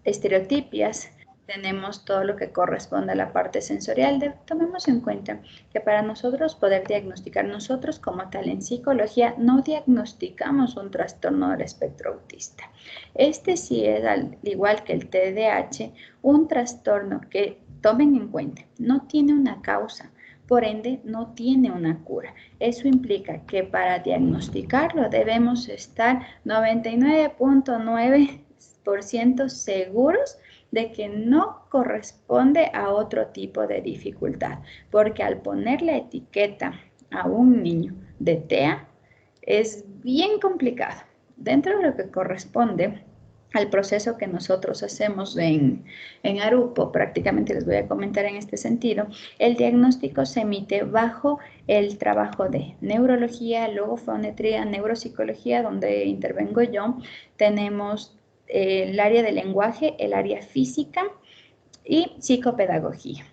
estereotipias, tenemos todo lo que corresponde a la parte sensorial. Tomemos en cuenta que para nosotros poder diagnosticar, nosotros como tal en psicología no diagnosticamos un trastorno del espectro autista. Este sí es, al igual que el TDAH, un trastorno que, tomen en cuenta, no tiene una causa, por ende no tiene una cura. Eso implica que para diagnosticarlo debemos estar 99.9% seguros de que no corresponde a otro tipo de dificultad, porque al poner la etiqueta a un niño de TEA es bien complicado. Dentro de lo que corresponde al proceso que nosotros hacemos en Arupo, prácticamente les voy a comentar en este sentido, el diagnóstico se emite bajo el trabajo de neurología, logofonetría, neuropsicología, donde intervengo yo. Tenemos el área de lenguaje, el área física y psicopedagogía.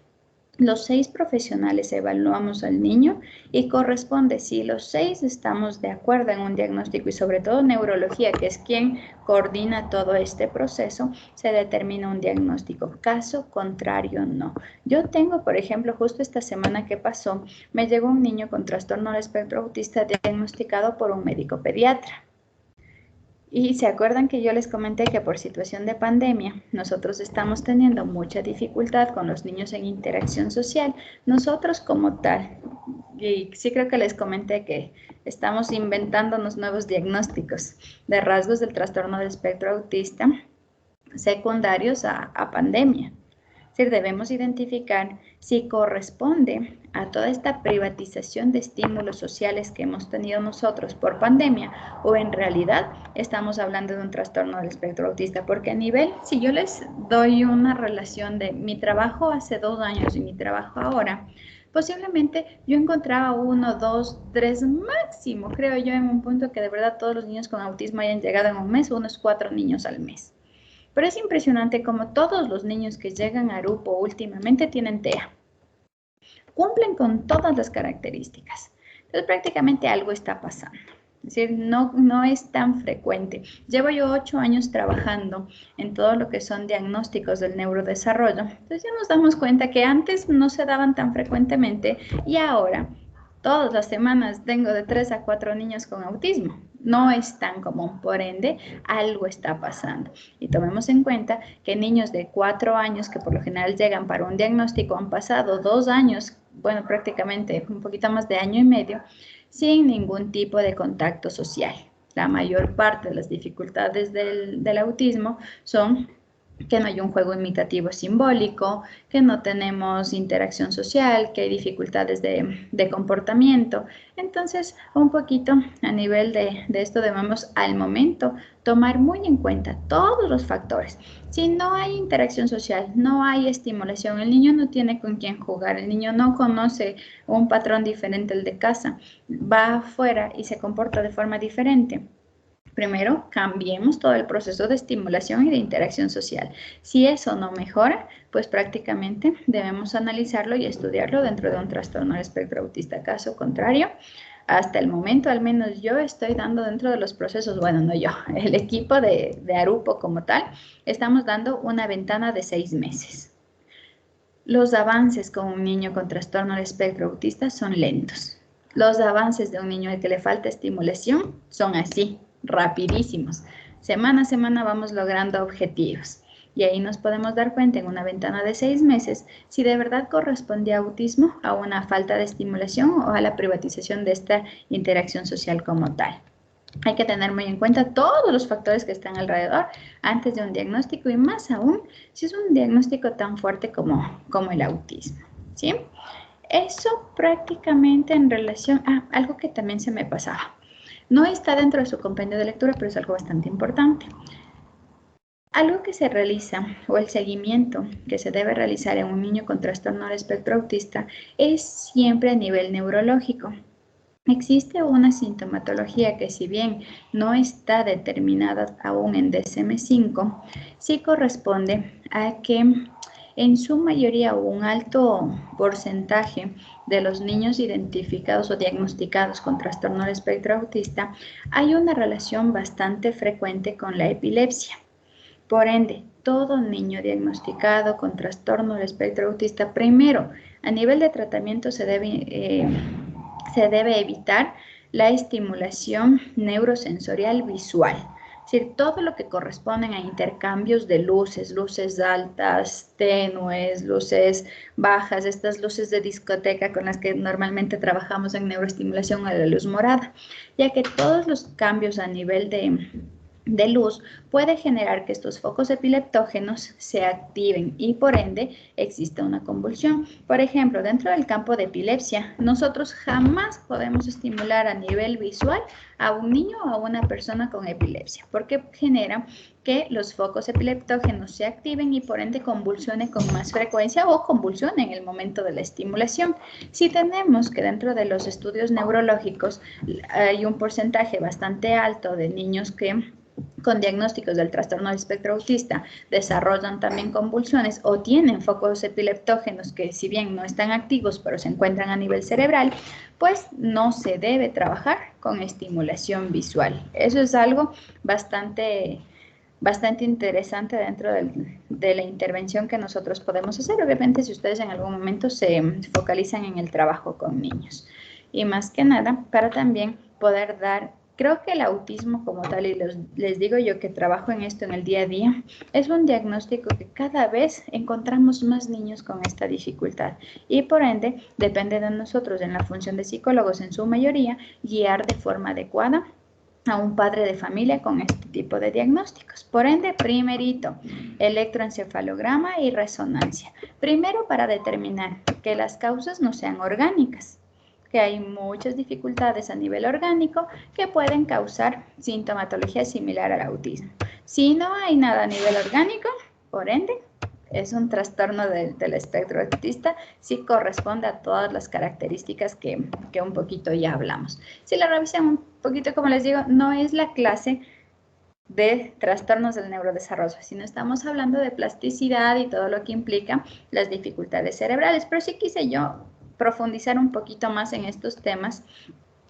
Los 6 profesionales evaluamos al niño y corresponde, si los 6 estamos de acuerdo en un diagnóstico y sobre todo neurología, que es quien coordina todo este proceso, se determina un diagnóstico. Caso contrario, no. Yo tengo, por ejemplo, justo esta semana que pasó, me llegó un niño con trastorno del espectro autista diagnosticado por un médico pediatra. Y se acuerdan que yo les comenté que por situación de pandemia nosotros estamos teniendo mucha dificultad con los niños en interacción social. Nosotros como tal, y sí creo que les comenté que estamos inventándonos nuevos diagnósticos de rasgos del trastorno del espectro autista secundarios a pandemia. Es decir, debemos identificar si corresponde a toda esta privatización de estímulos sociales que hemos tenido nosotros por pandemia o en realidad estamos hablando de un trastorno del espectro autista, porque a nivel, si yo les doy una relación de mi trabajo hace 2 años y mi trabajo ahora, posiblemente yo encontraba 1, 2, 3 máximo, creo yo, en un punto que de verdad todos los niños con autismo hayan llegado en un mes, unos 4 niños al mes. Pero es impresionante como todos los niños que llegan a Arupo últimamente tienen TEA. Cumplen con todas las características. Entonces prácticamente algo está pasando. Es decir, no es tan frecuente. Llevo yo 8 años trabajando en todo lo que son diagnósticos del neurodesarrollo. Entonces ya nos damos cuenta que antes no se daban tan frecuentemente y ahora todas las semanas tengo de 3 a 4 niños con autismo. No es tan común, por ende, algo está pasando. Y tomemos en cuenta que niños de 4 años, que por lo general llegan para un diagnóstico, han pasado 2 años, bueno, prácticamente un poquito más de año y medio, sin ningún tipo de contacto social. La mayor parte de las dificultades del autismo son que no hay un juego imitativo simbólico, que no tenemos interacción social, que hay dificultades de comportamiento. Entonces, un poquito a nivel de esto debemos al momento tomar muy en cuenta todos los factores. Si no hay interacción social, no hay estimulación, el niño no tiene con quién jugar, el niño no conoce un patrón diferente al de casa, va afuera y se comporta de forma diferente. Primero, cambiemos todo el proceso de estimulación y de interacción social. Si eso no mejora, pues prácticamente debemos analizarlo y estudiarlo dentro de un trastorno del espectro autista. Caso contrario, hasta el momento, al menos yo estoy dando dentro de los procesos, bueno, no yo, el equipo de Arupo como tal, estamos dando una ventana de 6 meses. Los avances con un niño con trastorno del espectro autista son lentos. Los avances de un niño al que le falta estimulación son así, rapidísimos. Semana a semana vamos logrando objetivos. Y ahí nos podemos dar cuenta en una ventana de 6 meses si de verdad corresponde a autismo, a una falta de estimulación o a la privatización de esta interacción social como tal. Hay que tener muy en cuenta todos los factores que están alrededor antes de un diagnóstico y más aún si es un diagnóstico tan fuerte como el autismo, ¿sí? Eso prácticamente en relación a algo que también se me pasaba. No está dentro de su compendio de lectura, pero es algo bastante importante. Algo que se realiza o el seguimiento que se debe realizar en un niño con trastorno del espectro autista es siempre a nivel neurológico. Existe una sintomatología que si bien no está determinada aún en DSM-5, sí corresponde a que en su mayoría un alto porcentaje de los niños identificados o diagnosticados con trastorno del espectro autista hay una relación bastante frecuente con la epilepsia. Por ende, todo niño diagnosticado con trastorno del espectro autista, primero, a nivel de tratamiento se debe evitar la estimulación neurosensorial visual. Es decir, todo lo que corresponden a intercambios de luces, luces altas, tenues, luces bajas, estas luces de discoteca con las que normalmente trabajamos en neuroestimulación a la luz morada, ya que todos los cambios a nivel de luz puede generar que estos focos epileptógenos se activen y por ende existe una convulsión. Por ejemplo, dentro del campo de epilepsia, nosotros jamás podemos estimular a nivel visual a un niño o a una persona con epilepsia, porque genera que los focos epileptógenos se activen y por ende convulsione con más frecuencia o convulsione en el momento de la estimulación. Si tenemos que dentro de los estudios neurológicos hay un porcentaje bastante alto de niños que con diagnósticos del trastorno del espectro autista desarrollan también convulsiones o tienen focos epileptógenos que si bien no están activos pero se encuentran a nivel cerebral, pues no se debe trabajar con estimulación visual. Eso es algo bastante interesante dentro de la intervención que nosotros podemos hacer, obviamente si ustedes en algún momento se focalizan en el trabajo con niños. Y más que nada, para también poder dar, creo que el autismo como tal, y les digo yo que trabajo en esto en el día a día, es un diagnóstico que cada vez encontramos más niños con esta dificultad. Y por ende, depende de nosotros, en la función de psicólogos en su mayoría, guiar de forma adecuada a un padre de familia con este tipo de diagnósticos. Por ende, primerito, electroencefalograma y resonancia. Primero, para determinar que las causas no sean orgánicas, que hay muchas dificultades a nivel orgánico que pueden causar sintomatología similar al autismo. Si no hay nada a nivel orgánico, por ende, es un trastorno del espectro autista, sí corresponde a todas las características que un poquito ya hablamos. Si la revisan un poquito, como les digo, no es la clase de trastornos del neurodesarrollo, sino estamos hablando de plasticidad y todo lo que implica las dificultades cerebrales, pero sí quise yo profundizar un poquito más en estos temas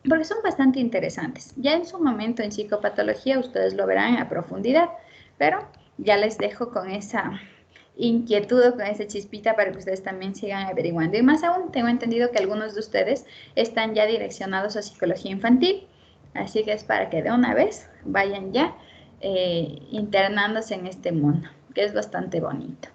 porque son bastante interesantes. Ya en su momento en psicopatología ustedes lo verán a profundidad, pero ya les dejo con esa inquietud, con esa chispita para que ustedes también sigan averiguando. Y más aún, tengo entendido que algunos de ustedes están ya direccionados a psicología infantil, así que es para que de una vez vayan ya internándose en este mundo, que es bastante bonito.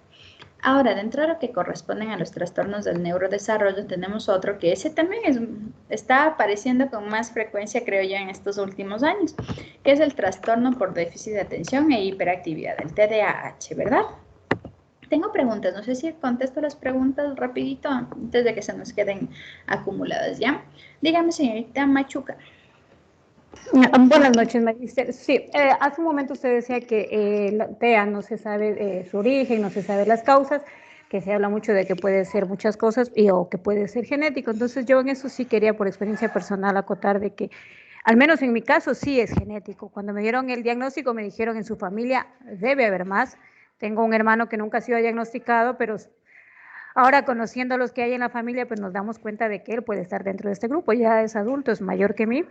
Ahora, dentro de lo que corresponden a los trastornos del neurodesarrollo, tenemos otro que ese también está apareciendo con más frecuencia, creo yo, en estos últimos años, que es el trastorno por déficit de atención e hiperactividad, el TDAH, ¿verdad? Tengo preguntas, no sé si contesto las preguntas rapidito antes de que se nos queden acumuladas, ¿ya? Dígame, señorita Machuca. Buenas noches, Magister. Sí, hace un momento usted decía que la TEA no se sabe su origen, no se sabe las causas, que se habla mucho de que puede ser muchas cosas o que puede ser genético. Entonces yo en eso sí quería, por experiencia personal, acotar de que, al menos en mi caso, sí es genético. Cuando me dieron el diagnóstico me dijeron en su familia debe haber más. Tengo un hermano que nunca ha sido diagnosticado, pero ahora conociendo a los que hay en la familia, pues nos damos cuenta de que él puede estar dentro de este grupo. Ya es adulto, es mayor que mí.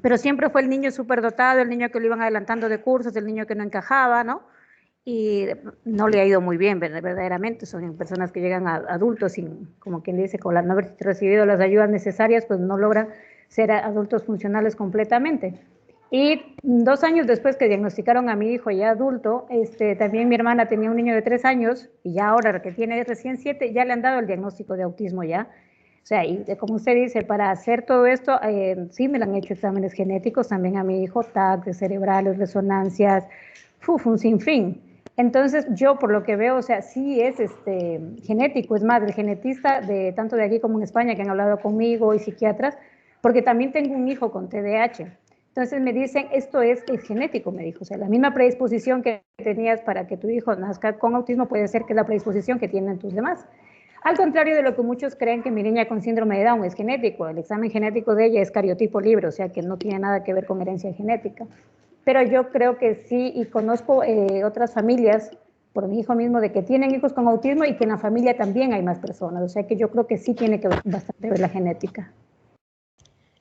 Pero siempre fue el niño superdotado, el niño que lo iban adelantando de cursos, el niño que no encajaba, ¿no? Y no le ha ido muy bien, verdaderamente. Son personas que llegan a adultos sin, como quien dice, con no haber recibido las ayudas necesarias, pues no logran ser adultos funcionales completamente. Y 2 años después que diagnosticaron a mi hijo ya adulto, también mi hermana tenía un niño de 3 años y ya ahora que tiene recién 7, ya le han dado el diagnóstico de autismo ya. O sea, y como usted dice, para hacer todo esto, sí me le han hecho exámenes genéticos también a mi hijo, TAC, de cerebrales, resonancias, un sinfín. Entonces, yo por lo que veo, o sea, sí es genético. Es más, el genetista de tanto de aquí como en España que han hablado conmigo y psiquiatras, porque también tengo un hijo con TDAH. Entonces me dicen, esto es genético, me dijo. O sea, la misma predisposición que tenías para que tu hijo nazca con autismo puede ser que la predisposición que tienen tus demás. Al contrario de lo que muchos creen que mi niña con síndrome de Down es genético, el examen genético de ella es cariotipo libre, o sea que no tiene nada que ver con herencia genética. Pero yo creo que sí, y conozco otras familias, por mi hijo mismo, de que tienen hijos con autismo y que en la familia también hay más personas, o sea que yo creo que sí tiene que ver bastante ver la genética.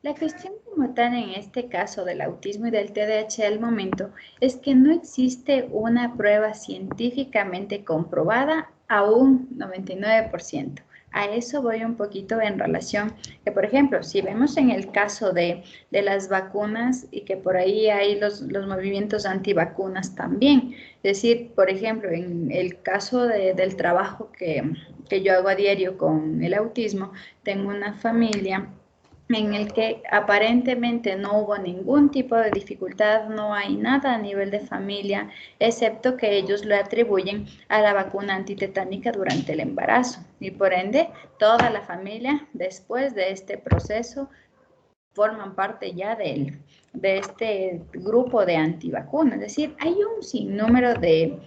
La cuestión como tal en este caso del autismo y del TDAH al momento es que no existe una prueba científicamente comprobada a un 99%. A eso voy un poquito en relación que, por ejemplo, si vemos en el caso de las vacunas y que por ahí hay los movimientos antivacunas también. Es decir, por ejemplo, en el caso del trabajo que yo hago a diario con el autismo, tengo una familia en el que aparentemente no hubo ningún tipo de dificultad, no hay nada a nivel de familia, excepto que ellos lo atribuyen a la vacuna antitetánica durante el embarazo. Y por ende, toda la familia, después de este proceso, forman parte ya de este grupo de antivacunas. Es decir, hay un sinnúmero de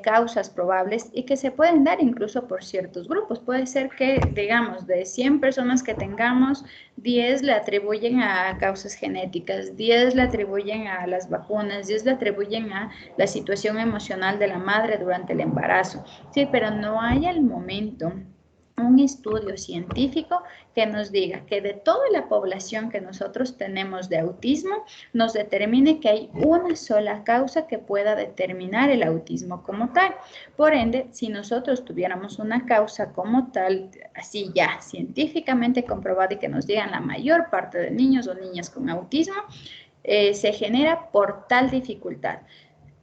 causas probables y que se pueden dar incluso por ciertos grupos. Puede ser que, digamos, de 100 personas que tengamos, 10 le atribuyen a causas genéticas, 10 le atribuyen a las vacunas, 10 le atribuyen a la situación emocional de la madre durante el embarazo. Sí, pero no hay al momento un estudio científico que nos diga que de toda la población que nosotros tenemos de autismo, nos determine que hay una sola causa que pueda determinar el autismo como tal. Por ende, si nosotros tuviéramos una causa como tal, así ya científicamente comprobada y que nos digan la mayor parte de niños o niñas con autismo, se genera por tal dificultad.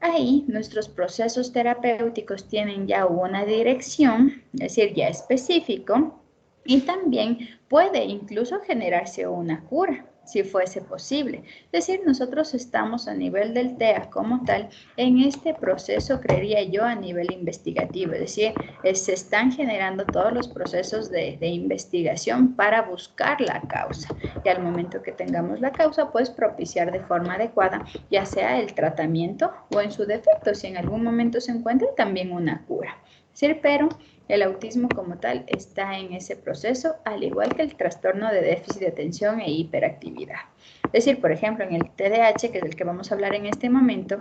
Ahí nuestros procesos terapéuticos tienen ya una dirección, es decir, ya específico, y también puede incluso generarse una cura, si fuese posible. Es decir, nosotros estamos a nivel del TEA como tal en este proceso, creería yo, a nivel investigativo. Es decir, se están generando todos los procesos de investigación para buscar la causa. Y al momento que tengamos la causa, pues propiciar de forma adecuada, ya sea el tratamiento o en su defecto, si en algún momento se encuentra, también una cura. Es decir, pero el autismo como tal está en ese proceso, al igual que el trastorno de déficit de atención e hiperactividad. Es decir, por ejemplo, en el TDAH, que es el que vamos a hablar en este momento,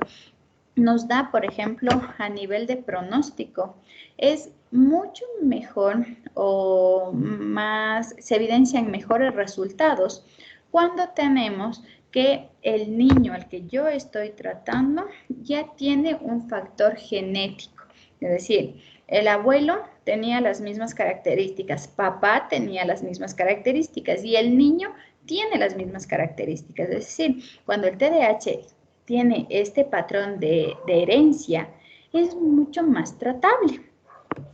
nos da, por ejemplo, a nivel de pronóstico, es mucho mejor o más, se evidencian mejores resultados cuando tenemos que el niño al que yo estoy tratando ya tiene un factor genético, es decir, el abuelo tenía las mismas características, papá tenía las mismas características y el niño tiene las mismas características. Es decir, cuando el TDAH tiene este patrón de herencia, es mucho más tratable.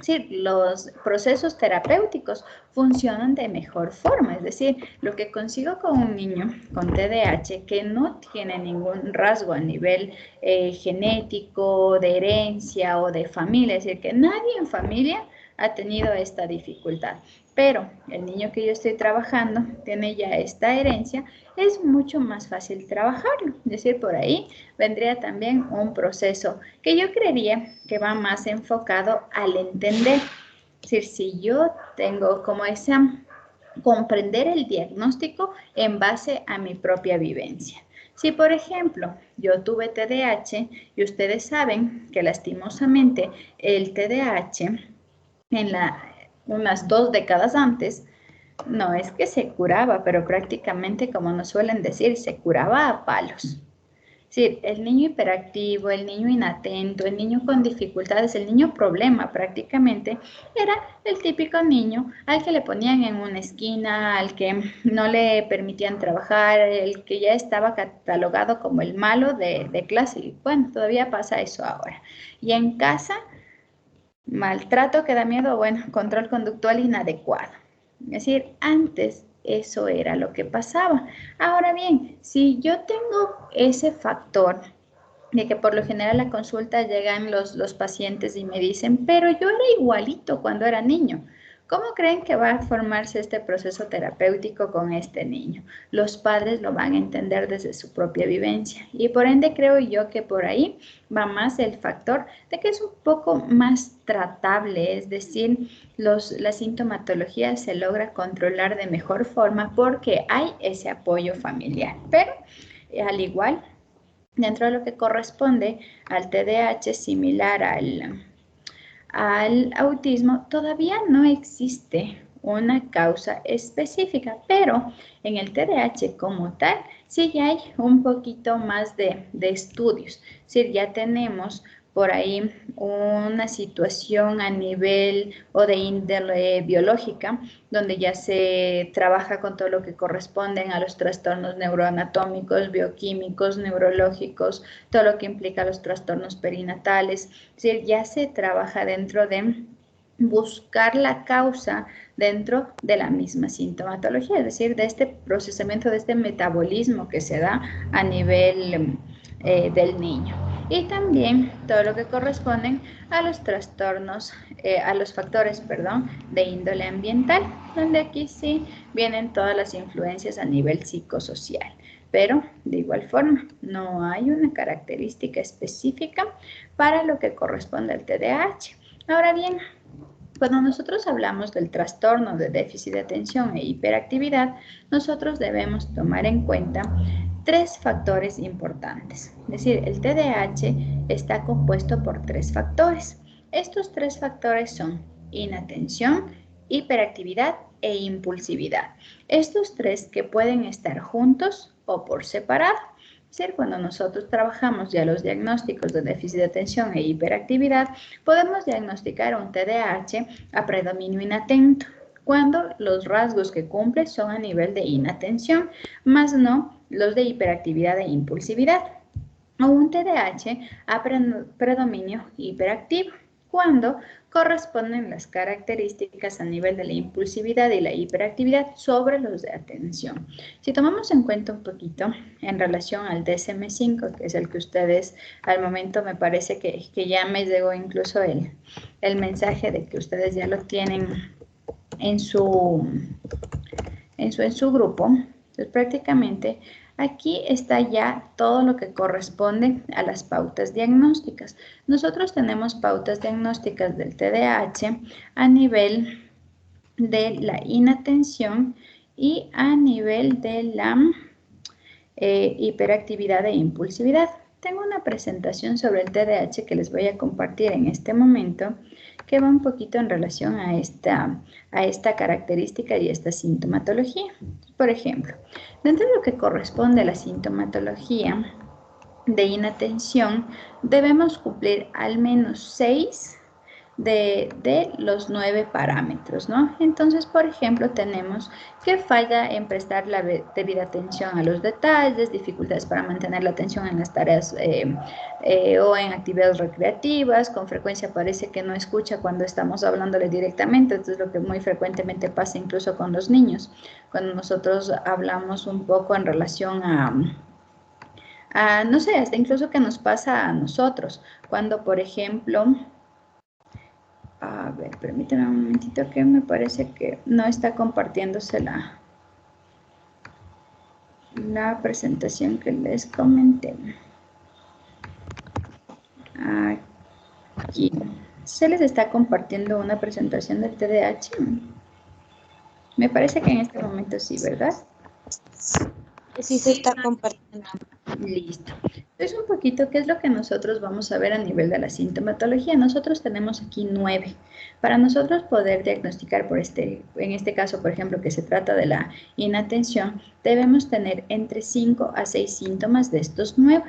Sí, los procesos terapéuticos funcionan de mejor forma, es decir, lo que consigo con un niño con TDAH que no tiene ningún rasgo a nivel genético, de herencia o de familia, es decir, que nadie en familia ha tenido esta dificultad, pero el niño que yo estoy trabajando tiene ya esta herencia, es mucho más fácil trabajarlo, es decir, por ahí vendría también un proceso que yo creería que va más enfocado al entender. Es decir, si yo tengo como esa, comprender el diagnóstico en base a mi propia vivencia. Si, por ejemplo, yo tuve TDAH y ustedes saben que lastimosamente el TDAH en unas 2 décadas antes, no es que se curaba, pero prácticamente, como nos suelen decir, se curaba a palos. Sí, el niño hiperactivo, el niño inatento, el niño con dificultades, el niño problema prácticamente era el típico niño al que le ponían en una esquina, al que no le permitían trabajar, el que ya estaba catalogado como el malo de clase. Y bueno, todavía pasa eso ahora. Y en casa, maltrato que da miedo, bueno, control conductual inadecuado. Es decir, antes eso era lo que pasaba. Ahora bien, si yo tengo ese factor de que por lo general a la consulta llegan los pacientes y me dicen, pero yo era igualito cuando era niño. ¿Cómo creen que va a formarse este proceso terapéutico con este niño? Los padres lo van a entender desde su propia vivencia y por ende creo yo que por ahí va más el factor de que es un poco más tratable, es decir, la sintomatología se logra controlar de mejor forma porque hay ese apoyo familiar. Pero al igual, dentro de lo que corresponde al TDAH similar al autismo, todavía no existe una causa específica, pero en el TDAH como tal, sí ya hay un poquito más de estudios. Sí, ya tenemos por ahí una situación a nivel o de índole biológica, donde ya se trabaja con todo lo que corresponden a los trastornos neuroanatómicos, bioquímicos, neurológicos, todo lo que implica los trastornos perinatales. Es decir, ya se trabaja dentro de buscar la causa dentro de la misma sintomatología, es decir, de este procesamiento, de este metabolismo que se da a nivel del niño. Y también todo lo que corresponden a los trastornos, a los factores, perdón, de índole ambiental, donde aquí sí vienen todas las influencias a nivel psicosocial. Pero de igual forma, no hay una característica específica para lo que corresponde al TDAH. Ahora bien, cuando nosotros hablamos del trastorno de déficit de atención e hiperactividad, nosotros debemos tomar en cuenta 3 factores importantes. Es decir, el TDAH está compuesto por 3 factores. Estos 3 factores son inatención, hiperactividad e impulsividad. Estos 3 que pueden estar juntos o por separado. Es decir, cuando nosotros trabajamos ya los diagnósticos de déficit de atención e hiperactividad, podemos diagnosticar un TDAH a predominio inatento, cuando los rasgos que cumple son a nivel de inatención, más no los de hiperactividad e impulsividad. O un TDAH a predominio hiperactivo, cuando corresponden las características a nivel de la impulsividad y la hiperactividad sobre los de atención. Si tomamos en cuenta un poquito en relación al DSM-5, que es el que ustedes al momento me parece que ya me llegó incluso el mensaje de que ustedes ya lo tienen en su grupo, entonces prácticamente aquí está ya todo lo que corresponde a las pautas diagnósticas. Nosotros tenemos pautas diagnósticas del TDAH a nivel de la inatención y a nivel de la hiperactividad e impulsividad. Tengo una presentación sobre el TDAH que les voy a compartir en este momento, que va un poquito en relación a esta característica y esta sintomatología. Por ejemplo, dentro de lo que corresponde a la sintomatología de inatención, debemos cumplir al menos 6 de los 9 parámetros, ¿no? Entonces, por ejemplo, tenemos que falla en prestar la debida atención a los detalles, dificultades para mantener la atención en las tareas o en actividades recreativas, con frecuencia parece que no escucha cuando estamos hablándole directamente, esto es lo que muy frecuentemente pasa incluso con los niños, cuando nosotros hablamos un poco en relación a no sé, hasta incluso que nos pasa a nosotros, cuando por ejemplo, a ver, permítame un momentito que me parece que no está compartiéndose la presentación que les comenté. Aquí se les está compartiendo una presentación del TDAH. Me parece que en este momento sí, ¿verdad? Sí, se está compartiendo. Listo. Entonces, un poquito, ¿qué es lo que nosotros vamos a ver a nivel de la sintomatología? Nosotros tenemos aquí 9. Para nosotros poder diagnosticar en este caso, por ejemplo, que se trata de la inatención, debemos tener entre 5 a 6 síntomas de estos 9.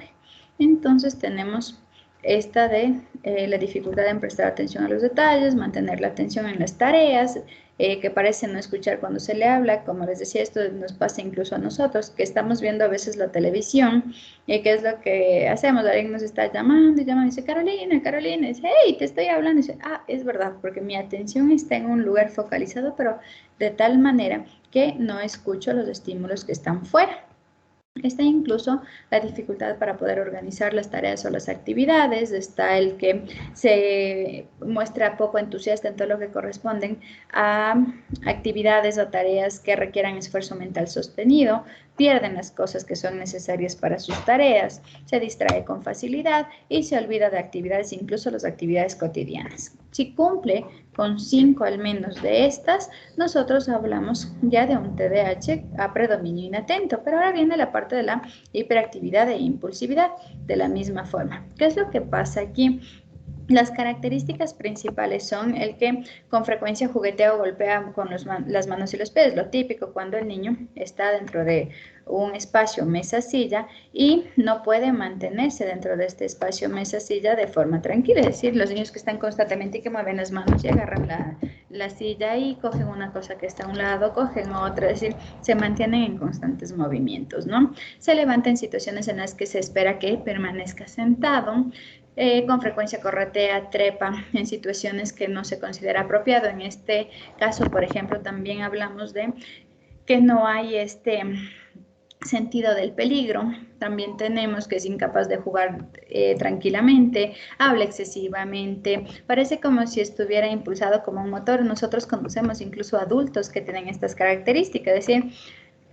Entonces, tenemos esta de la dificultad en prestar atención a los detalles, mantener la atención en las tareas, que parece no escuchar cuando se le habla, como les decía, esto nos pasa incluso a nosotros, que estamos viendo a veces la televisión, y ¿qué es lo que hacemos? Alguien nos está llamando y dice, Carolina, Carolina, y dice, hey, te estoy hablando, y dice, ah, es verdad, porque mi atención está en un lugar focalizado, pero de tal manera que no escucho los estímulos que están fuera. Está incluso la dificultad para poder organizar las tareas o las actividades, está el que se muestra poco entusiasta en todo lo que corresponden a actividades o tareas que requieran esfuerzo mental sostenido, pierden las cosas que son necesarias para sus tareas, se distrae con facilidad y se olvida de actividades, incluso las actividades cotidianas. Si cumple con 5 al menos de estas, nosotros hablamos ya de un TDAH a predominio inatento, pero ahora viene la parte de la hiperactividad e impulsividad de la misma forma. ¿Qué es lo que pasa aquí? Las características principales son el que con frecuencia juguetea o golpea con las manos y los pies, lo típico cuando el niño está dentro de un espacio mesa-silla y no puede mantenerse dentro de este espacio mesa-silla de forma tranquila, es decir, los niños que están constantemente y que mueven las manos y agarran la silla y cogen una cosa que está a un lado, cogen otra, es decir, se mantienen en constantes movimientos, ¿no? Se levanta en situaciones en las que se espera que permanezca sentado, con frecuencia corretea, trepa en situaciones que no se considera apropiado. En este caso, por ejemplo, también hablamos de que no hay este sentido del peligro. También tenemos que es incapaz de jugar tranquilamente, habla excesivamente, parece como si estuviera impulsado como un motor. Nosotros conocemos incluso adultos que tienen estas características, es decir,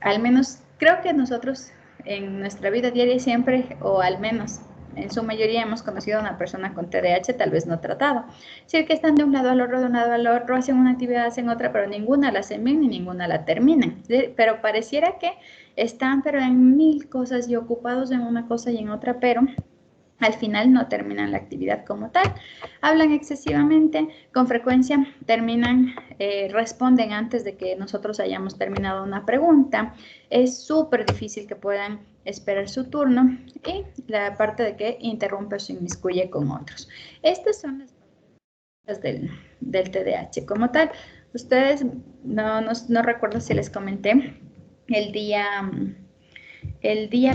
al menos creo que nosotros en nuestra vida diaria siempre, o al menos en su mayoría hemos conocido a una persona con TDAH, tal vez no tratado. Es decir, que están de un lado al otro, hacen una actividad, hacen otra, pero ninguna la hacen bien ni ninguna la terminan. Pero pareciera que están pero en 1000 cosas y ocupados en una cosa y en otra, pero al final no terminan la actividad como tal. Hablan excesivamente, con frecuencia responden antes de que nosotros hayamos terminado una pregunta. Es súper difícil que puedan esperar su turno y la parte de que interrumpe o se inmiscuye con otros. Estas son las cosas del TDAH como tal. Ustedes, no recuerdo si les comenté, el día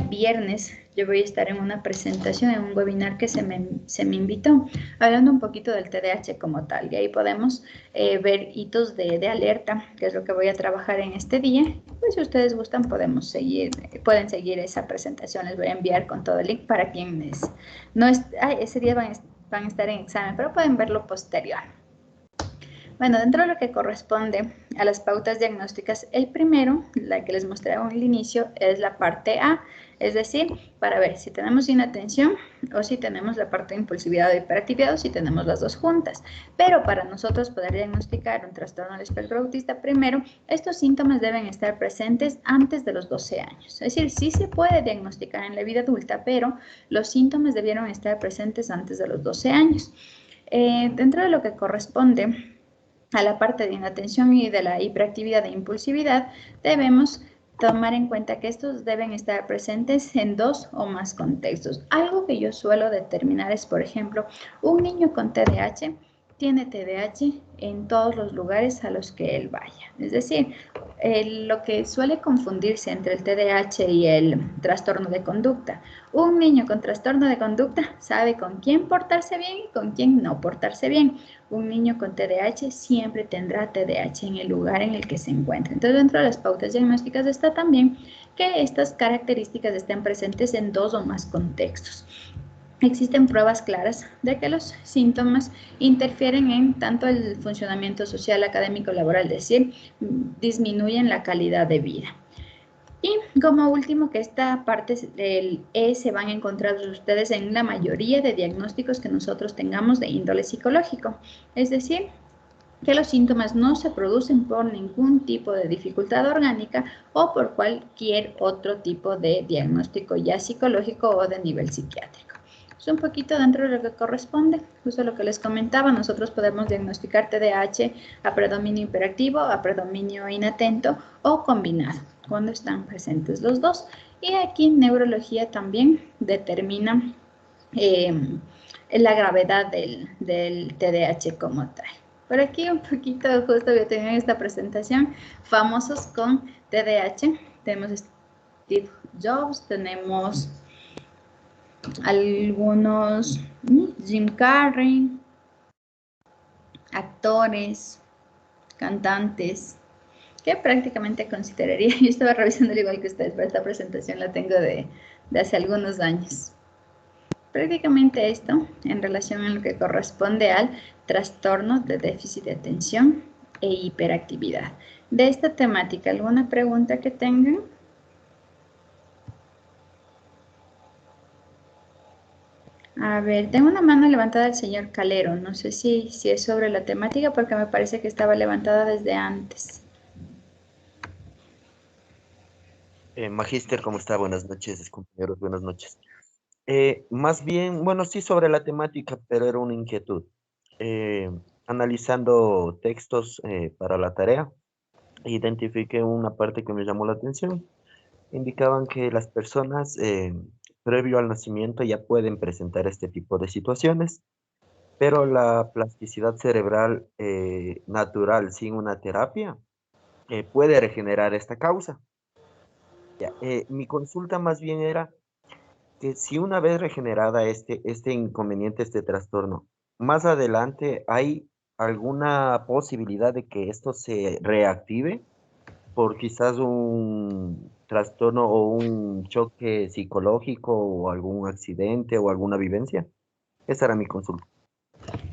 viernes yo voy a estar en una presentación, en un webinar que se me invitó, hablando un poquito del TDAH como tal. Y ahí podemos ver hitos de alerta, que es lo que voy a trabajar en este día. Pues si ustedes gustan, pueden seguir esa presentación. Les voy a enviar con todo el link para quienes ese día van a estar en examen, pero pueden verlo posterior. Bueno, dentro de lo que corresponde a las pautas diagnósticas, el primero, la que les mostré al inicio, es la parte A, es decir, para ver si tenemos inatención o si tenemos la parte de impulsividad o hiperactividad o si tenemos las dos juntas. Pero para nosotros poder diagnosticar un trastorno del espectro autista, primero, estos síntomas deben estar presentes antes de los 12 años. Es decir, sí se puede diagnosticar en la vida adulta, pero los síntomas debieron estar presentes antes de los 12 años. Dentro de lo que corresponde a la parte de inatención y de la hiperactividad e impulsividad, debemos tomar en cuenta que estos deben estar presentes en 2 o más contextos. Algo que yo suelo determinar es, por ejemplo, un niño con TDAH tiene TDAH en todos los lugares a los que él vaya. Es decir, lo que suele confundirse entre el TDAH y el trastorno de conducta. Un niño con trastorno de conducta sabe con quién portarse bien y con quién no portarse bien. Un niño con TDAH siempre tendrá TDAH en el lugar en el que se encuentra. Entonces, dentro de las pautas diagnósticas está también que estas características estén presentes en 2 o más contextos. Existen pruebas claras de que los síntomas interfieren en tanto el funcionamiento social, académico, laboral, es decir, disminuyen la calidad de vida. Y como último, que esta parte del E se van a encontrar ustedes en la mayoría de diagnósticos que nosotros tengamos de índole psicológico. Es decir, que los síntomas no se producen por ningún tipo de dificultad orgánica o por cualquier otro tipo de diagnóstico ya psicológico o de nivel psiquiátrico. Es un poquito dentro de lo que corresponde, justo lo que les comentaba, nosotros podemos diagnosticar TDAH a predominio hiperactivo, a predominio inatento o combinado, cuando están presentes los dos. Y aquí neurología también determina la gravedad del TDAH como tal. Por aquí un poquito, justo yo tenía esta presentación, famosos con TDAH, tenemos Steve Jobs, tenemos algunos, Jim Carrey, actores, cantantes, que prácticamente consideraría, yo estaba revisando al igual que ustedes, pero esta presentación la tengo de hace algunos años. Prácticamente esto en relación a lo que corresponde al trastorno de déficit de atención e hiperactividad. De esta temática, ¿alguna pregunta que tengan? A ver, tengo una mano levantada del señor Calero. No sé si es sobre la temática porque me parece que estaba levantada desde antes. Magíster, ¿cómo está? Buenas noches, compañeros, buenas noches. Más bien, bueno, sí sobre la temática, pero era una inquietud. Analizando textos para la tarea, identifiqué una parte que me llamó la atención. Indicaban que las personas previo al nacimiento ya pueden presentar este tipo de situaciones, pero la plasticidad cerebral natural sin una terapia puede regenerar esta causa. Ya, mi consulta más bien era que si una vez regenerada este inconveniente, este trastorno, más adelante hay alguna posibilidad de que esto se reactive por quizás un trastorno o un choque psicológico o algún accidente o alguna vivencia. Esa era mi consulta.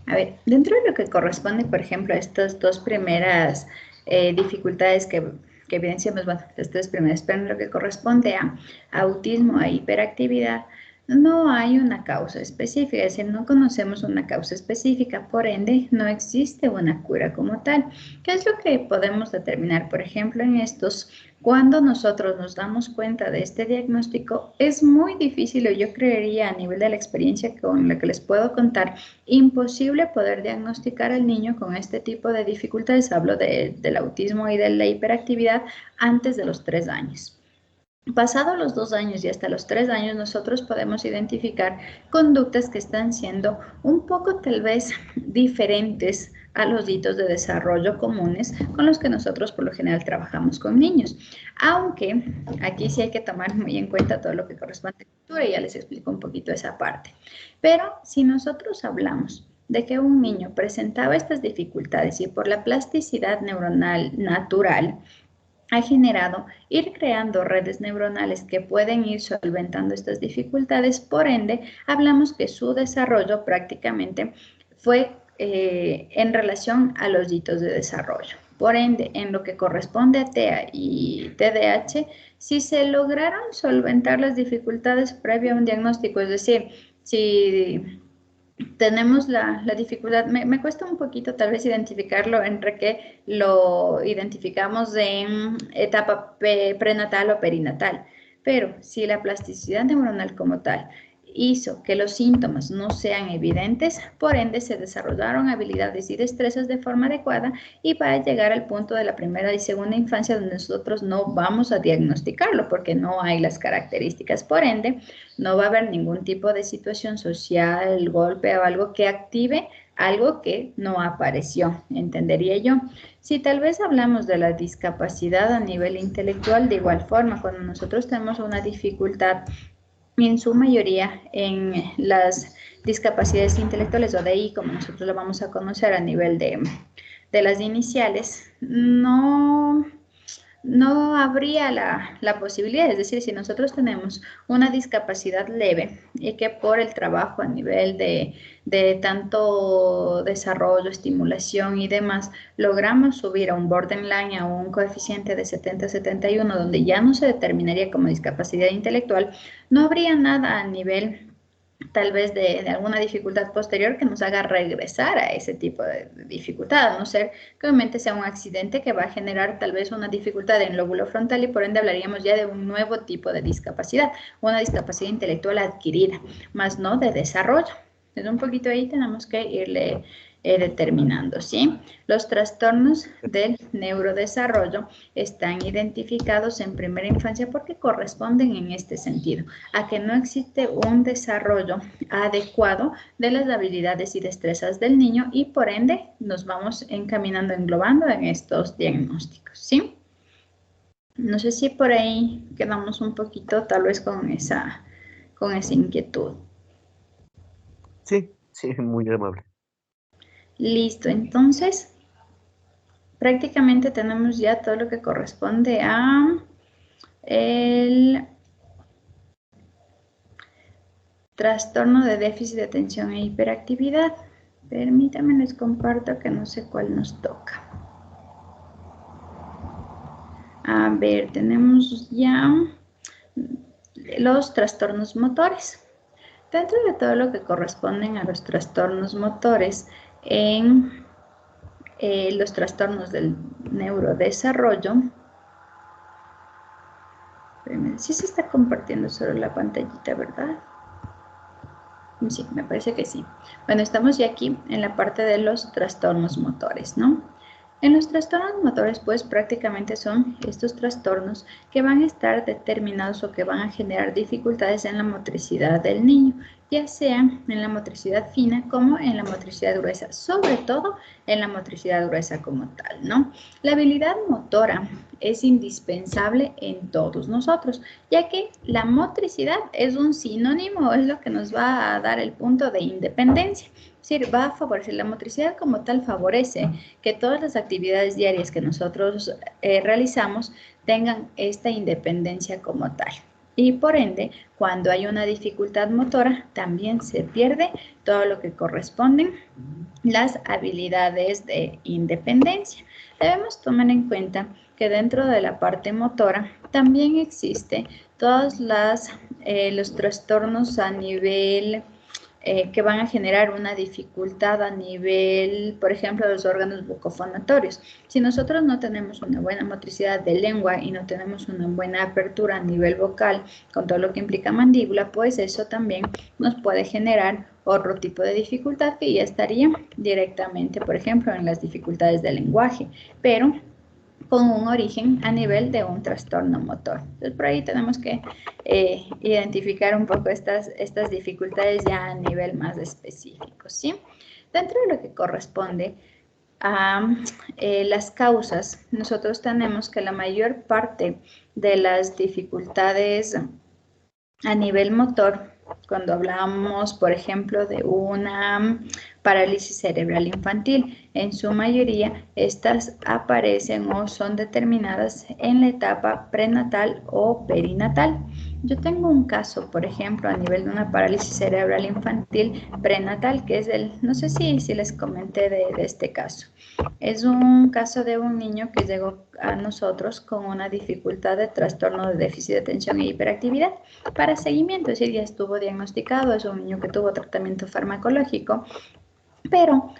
A ver, dentro de lo que corresponde, por ejemplo, a estas 2 primeras dificultades que evidenciamos, bueno, las 3 primeras, pero en lo que corresponde a autismo, a hiperactividad, no hay una causa específica, es decir, no conocemos una causa específica, por ende, no existe una cura como tal. ¿Qué es lo que podemos determinar, por ejemplo, en estos? Cuando nosotros nos damos cuenta de este diagnóstico, es muy difícil, o yo creería a nivel de la experiencia con la que les puedo contar, imposible poder diagnosticar al niño con este tipo de dificultades, hablo del autismo y de la hiperactividad, antes de los 3 años. Pasados los 2 años y hasta los 3 años, nosotros podemos identificar conductas que están siendo un poco tal vez diferentes a los hitos de desarrollo comunes con los que nosotros por lo general trabajamos con niños. Aunque aquí sí hay que tomar muy en cuenta todo lo que corresponde a cultura y ya les explico un poquito esa parte. Pero si nosotros hablamos de que un niño presentaba estas dificultades y por la plasticidad neuronal natural, ha generado ir creando redes neuronales que pueden ir solventando estas dificultades, por ende, hablamos que su desarrollo prácticamente fue en relación a los hitos de desarrollo. Por ende, en lo que corresponde a TEA y TDAH, si se lograron solventar las dificultades previo a un diagnóstico, es decir, si tenemos la dificultad, me cuesta un poquito tal vez identificarlo entre que lo identificamos en etapa prenatal o perinatal, pero si la plasticidad neuronal como tal hizo que los síntomas no sean evidentes, por ende se desarrollaron habilidades y destrezas de forma adecuada y para llegar al punto de la primera y segunda infancia donde nosotros no vamos a diagnosticarlo porque no hay las características, por ende no va a haber ningún tipo de situación social, golpe o algo que active algo que no apareció, entendería yo. Si tal vez hablamos de la discapacidad a nivel intelectual, de igual forma, cuando nosotros tenemos una dificultad, en su mayoría en las discapacidades intelectuales o DI, como nosotros lo vamos a conocer a nivel de las iniciales, no habría la posibilidad, es decir, si nosotros tenemos una discapacidad leve y que por el trabajo a nivel de tanto desarrollo, estimulación y demás, logramos subir a un borderline, a un coeficiente de 70-71, donde ya no se determinaría como discapacidad intelectual, no habría nada a nivel tal vez de alguna dificultad posterior que nos haga regresar a ese tipo de dificultad, a no ser que obviamente sea un accidente que va a generar tal vez una dificultad en el lóbulo frontal y por ende hablaríamos ya de un nuevo tipo de discapacidad, una discapacidad intelectual adquirida, más no de desarrollo. Entonces un poquito ahí tenemos que irle determinando, ¿sí? Los trastornos del neurodesarrollo están identificados en primera infancia porque corresponden en este sentido, a que no existe un desarrollo adecuado de las habilidades y destrezas del niño y por ende nos vamos encaminando, englobando en estos diagnósticos, ¿sí? No sé si por ahí quedamos un poquito tal vez con esa inquietud. Sí, sí, muy amable. Listo, entonces prácticamente tenemos ya todo lo que corresponde a el trastorno de déficit de atención e hiperactividad. Permítanme, les comparto que no sé cuál nos toca. A ver, tenemos ya los trastornos motores. Dentro de todo lo que corresponden a los trastornos motores, en los trastornos del neurodesarrollo, sí se está compartiendo solo la pantallita, ¿verdad? Sí, me parece que sí. Bueno, estamos ya aquí en la parte de los trastornos motores, ¿no? En los trastornos motores, pues prácticamente son estos trastornos que van a estar determinados o que van a generar dificultades en la motricidad del niño, ya sea en la motricidad fina como en la motricidad gruesa, sobre todo en la motricidad gruesa como tal, ¿no? La habilidad motora es indispensable en todos nosotros, ya que la motricidad es un sinónimo, es lo que nos va a dar el punto de independencia. Es decir, va a favorecer la motricidad como tal, favorece que todas las actividades diarias que nosotros realizamos tengan esta independencia como tal. Y por ende, cuando hay una dificultad motora, también se pierde todo lo que corresponden las habilidades de independencia. Debemos tomar en cuenta que dentro de la parte motora también existe todos los trastornos a nivel que van a generar una dificultad a nivel, por ejemplo, de los órganos bucofonatorios. Si nosotros no tenemos una buena motricidad de lengua y no tenemos una buena apertura a nivel vocal, con todo lo que implica mandíbula, pues eso también nos puede generar otro tipo de dificultad que ya estaría directamente, por ejemplo, en las dificultades del lenguaje, pero con un origen a nivel de un trastorno motor. Entonces, por ahí tenemos que identificar un poco estas dificultades ya a nivel más específico, ¿sí? Dentro de lo que corresponde a las causas, nosotros tenemos que la mayor parte de las dificultades a nivel motor, cuando hablamos, por ejemplo, de una parálisis cerebral infantil, en su mayoría estas aparecen o son determinadas en la etapa prenatal o perinatal. Yo tengo un caso, por ejemplo, a nivel de una parálisis cerebral infantil prenatal, que es no sé si les comenté de este caso. Es un caso de un niño que llegó a nosotros con una dificultad de trastorno de déficit de atención e hiperactividad para seguimiento, es decir, ya estuvo diagnosticado, es un niño que tuvo tratamiento farmacológico, pero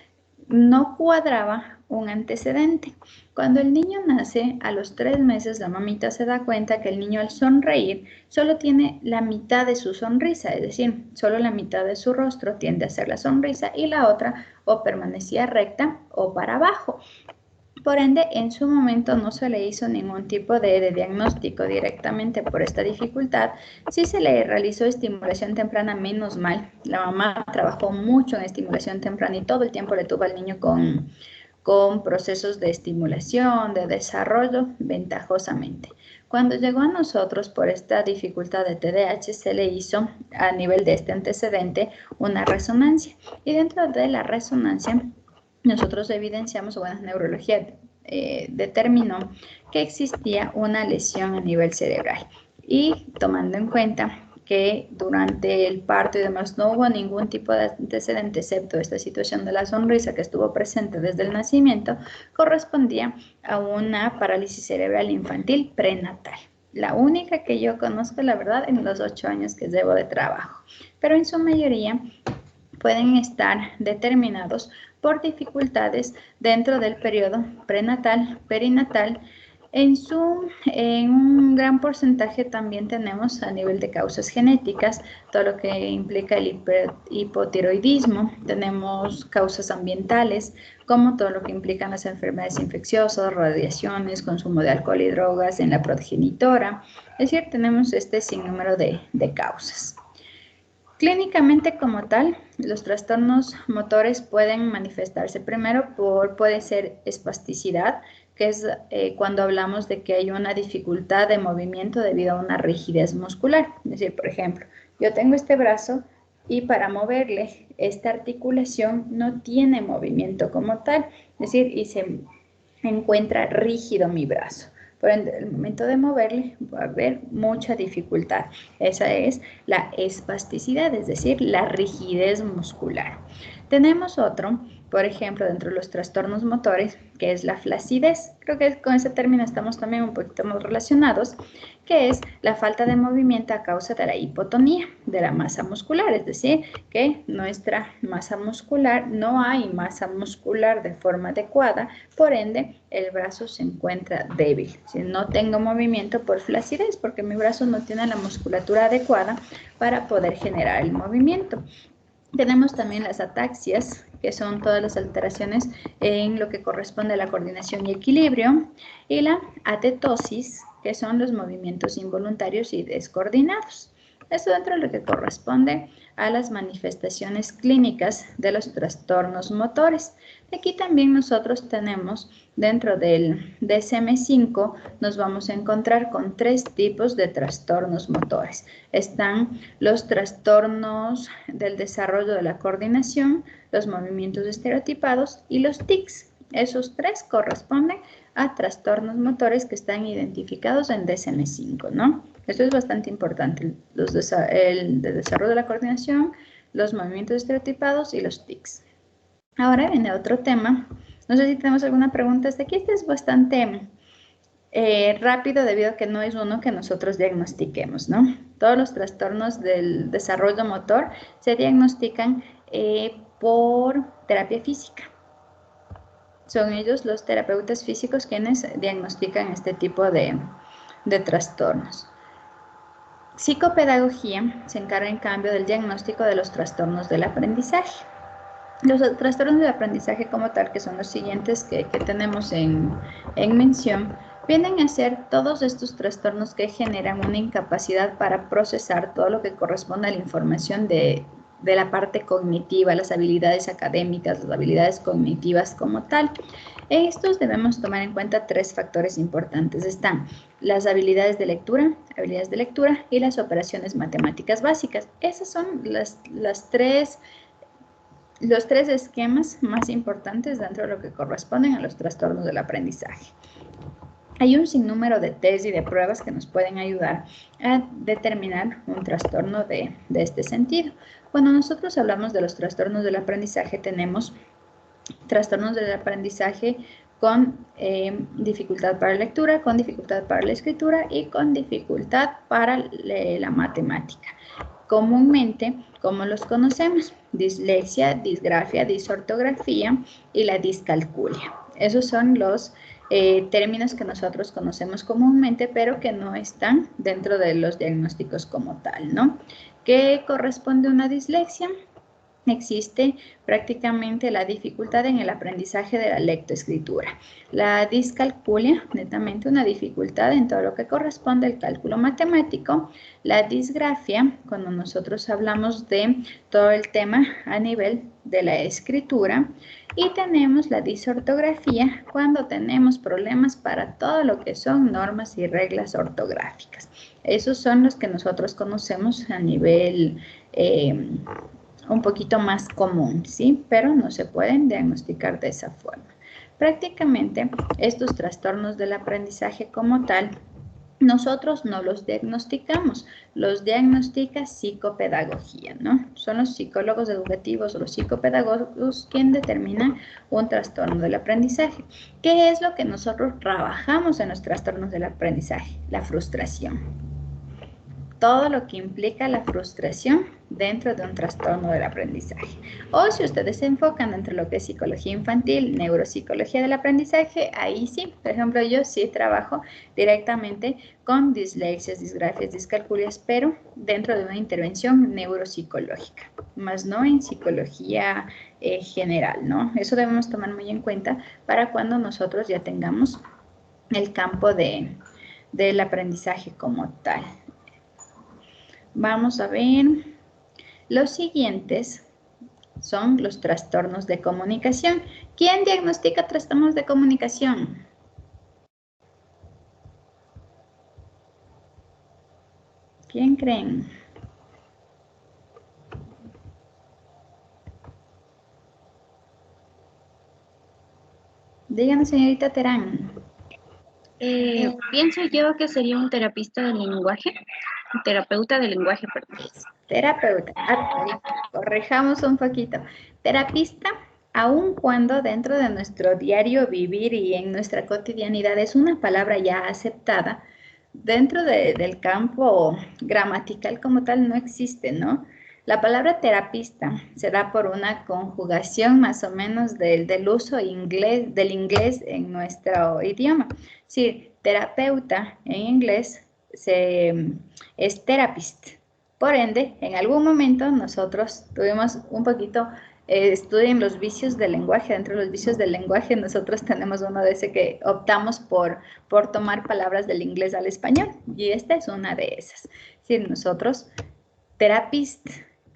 no cuadraba un antecedente. Cuando el niño nace, a los 3 meses la mamita se da cuenta que el niño al sonreír solo tiene la mitad de su sonrisa, es decir, solo la mitad de su rostro tiende a ser la sonrisa y la otra o permanecía recta o para abajo. Por ende, en su momento no se le hizo ningún tipo de diagnóstico directamente por esta dificultad. Sí se le realizó estimulación temprana, menos mal. La mamá trabajó mucho en estimulación temprana y todo el tiempo le tuvo al niño con procesos de estimulación, de desarrollo, ventajosamente. Cuando llegó a nosotros por esta dificultad de TDAH, se le hizo a nivel de este antecedente una resonancia. Y dentro de la resonancia, nosotros evidenciamos, bueno, neurología determinó que existía una lesión a nivel cerebral. Y tomando en cuenta que durante el parto y demás no hubo ningún tipo de antecedente, excepto esta situación de la sonrisa que estuvo presente desde el nacimiento, correspondía a una parálisis cerebral infantil prenatal. La única que yo conozco, la verdad, en los 8 años que llevo de trabajo. Pero en su mayoría pueden estar determinados por dificultades dentro del periodo prenatal, perinatal. En un gran porcentaje también tenemos a nivel de causas genéticas, todo lo que implica el hipotiroidismo, tenemos causas ambientales, como todo lo que implican las enfermedades infecciosas, radiaciones, consumo de alcohol y drogas en la progenitora, es decir, tenemos este sinnúmero de causas. Clínicamente como tal, los trastornos motores pueden manifestarse primero puede ser espasticidad, que es cuando hablamos de que hay una dificultad de movimiento debido a una rigidez muscular. Es decir, por ejemplo, yo tengo este brazo y para moverle esta articulación no tiene movimiento como tal, es decir, y se encuentra rígido mi brazo. Por ende, el momento de moverle va a haber mucha dificultad. Esa es la espasticidad, es decir, la rigidez muscular. Tenemos otro, por ejemplo, dentro de los trastornos motores, que es la flacidez. Creo que con ese término estamos también un poquito más relacionados, que es la falta de movimiento a causa de la hipotonía de la masa muscular, es decir, que nuestra masa muscular, no hay masa muscular de forma adecuada, por ende, el brazo se encuentra débil. Si no tengo movimiento por flacidez, porque mi brazo no tiene la musculatura adecuada para poder generar el movimiento. Tenemos también las ataxias, que son todas las alteraciones en lo que corresponde a la coordinación y equilibrio, y la atetosis, que son los movimientos involuntarios y descoordinados. Esto dentro de lo que corresponde a las manifestaciones clínicas de los trastornos motores. Aquí también nosotros tenemos, dentro del DSM-5, nos vamos a encontrar con 3 tipos de trastornos motores. Están los trastornos del desarrollo de la coordinación, los movimientos estereotipados y los tics. Esos 3 corresponden a trastornos motores que están identificados en DSM-5, ¿no? Esto es bastante importante, el desarrollo de la coordinación, los movimientos estereotipados y los tics. Ahora viene otro tema. No sé si tenemos alguna pregunta hasta aquí. Este es bastante rápido debido a que no es uno que nosotros diagnostiquemos, ¿no? Todos los trastornos del desarrollo motor se diagnostican por terapia física. Son ellos los terapeutas físicos quienes diagnostican este tipo de trastornos. Psicopedagogía se encarga en cambio del diagnóstico de los trastornos del aprendizaje. Los trastornos del aprendizaje como tal, que son los siguientes que tenemos en mención, vienen a ser todos estos trastornos que generan una incapacidad para procesar todo lo que corresponde a la información de la parte cognitiva, las habilidades académicas, las habilidades cognitivas como tal. Estos debemos tomar en cuenta 3 factores importantes. Están las habilidades de lectura y las operaciones matemáticas básicas. Esas son los 3 esquemas más importantes dentro de lo que corresponden a los trastornos del aprendizaje. Hay un sinnúmero de test y de pruebas que nos pueden ayudar a determinar un trastorno de este sentido. Cuando nosotros hablamos de los trastornos del aprendizaje, tenemos trastornos del aprendizaje con dificultad para la lectura, con dificultad para la escritura y con dificultad para la matemática. comúnmente, ¿cómo los conocemos? Dislexia, disgrafia, disortografía y la discalculia. Esos son los términos que nosotros conocemos comúnmente, pero que no están dentro de los diagnósticos como tal, ¿no? ¿Qué corresponde a una dislexia? Existe prácticamente la dificultad en el aprendizaje de la lectoescritura. La discalculia, netamente una dificultad en todo lo que corresponde al cálculo matemático. La disgrafia, cuando nosotros hablamos de todo el tema a nivel de la escritura. Y tenemos la disortografía, cuando tenemos problemas para todo lo que son normas y reglas ortográficas. Esos son los que nosotros conocemos a nivel un poquito más común, ¿sí? Pero no se pueden diagnosticar de esa forma. Prácticamente estos trastornos del aprendizaje como tal, nosotros no los diagnosticamos, los diagnostica psicopedagogía, ¿no? Son los psicólogos educativos o los psicopedagogos quien determinan un trastorno del aprendizaje. ¿Qué es lo que nosotros trabajamos en los trastornos del aprendizaje? La frustración. Todo lo que implica la frustración dentro de un trastorno del aprendizaje. O si ustedes se enfocan dentro de lo que es psicología infantil, neuropsicología del aprendizaje, ahí sí, por ejemplo, yo sí trabajo directamente con dislexias, disgrafias, discalculias, pero dentro de una intervención neuropsicológica, más no en psicología general, ¿no? Eso debemos tomar muy en cuenta para cuando nosotros ya tengamos el campo del aprendizaje como tal. Vamos a ver, los siguientes son los trastornos de comunicación. ¿Quién diagnostica trastornos de comunicación? ¿Quién creen? Díganos, señorita Terán. Pienso yo que sería un terapista del lenguaje, un terapeuta del lenguaje, perdón. Terapeuta, corrijamos un poquito. Terapista, aun cuando dentro de nuestro diario vivir y en nuestra cotidianidad es una palabra ya aceptada, dentro del campo gramatical como tal no existe, ¿no? La palabra terapista se da por una conjugación más o menos del uso del inglés en nuestro idioma. Sí, terapeuta en inglés es therapist. Por ende, en algún momento nosotros tuvimos un poquito estudio en los vicios del lenguaje. Dentro de los vicios del lenguaje nosotros tenemos uno de ese que optamos por tomar palabras del inglés al español, y esta es una de esas. Si nosotros, terapist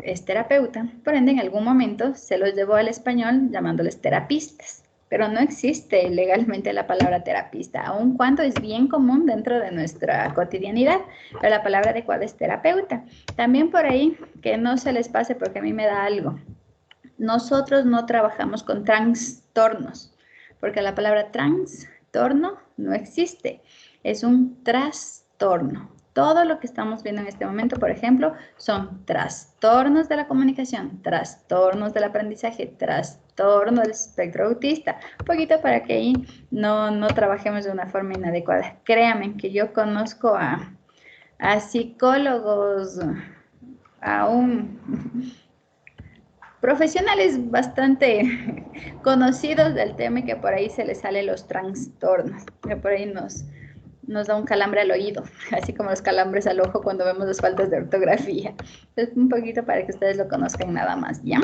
es terapeuta, por ende en algún momento se los llevó al español llamándoles terapistas, pero no existe legalmente la palabra terapista, aun cuando es bien común dentro de nuestra cotidianidad, pero la palabra adecuada es terapeuta. También por ahí, que no se les pase porque a mí me da algo, nosotros no trabajamos con trastornos, porque la palabra trastorno no existe, es un trastorno. Todo lo que estamos viendo en este momento, por ejemplo, son trastornos de la comunicación, trastornos del aprendizaje, trastorno del espectro autista. Un poquito para que ahí no trabajemos de una forma inadecuada. Créanme que yo conozco a psicólogos, profesionales bastante conocidos del tema y que por ahí se les salen los trastornos, que por ahí nos da un calambre al oído, así como los calambres al ojo cuando vemos las faltas de ortografía. Entonces, un poquito para que ustedes lo conozcan nada más, ¿ya?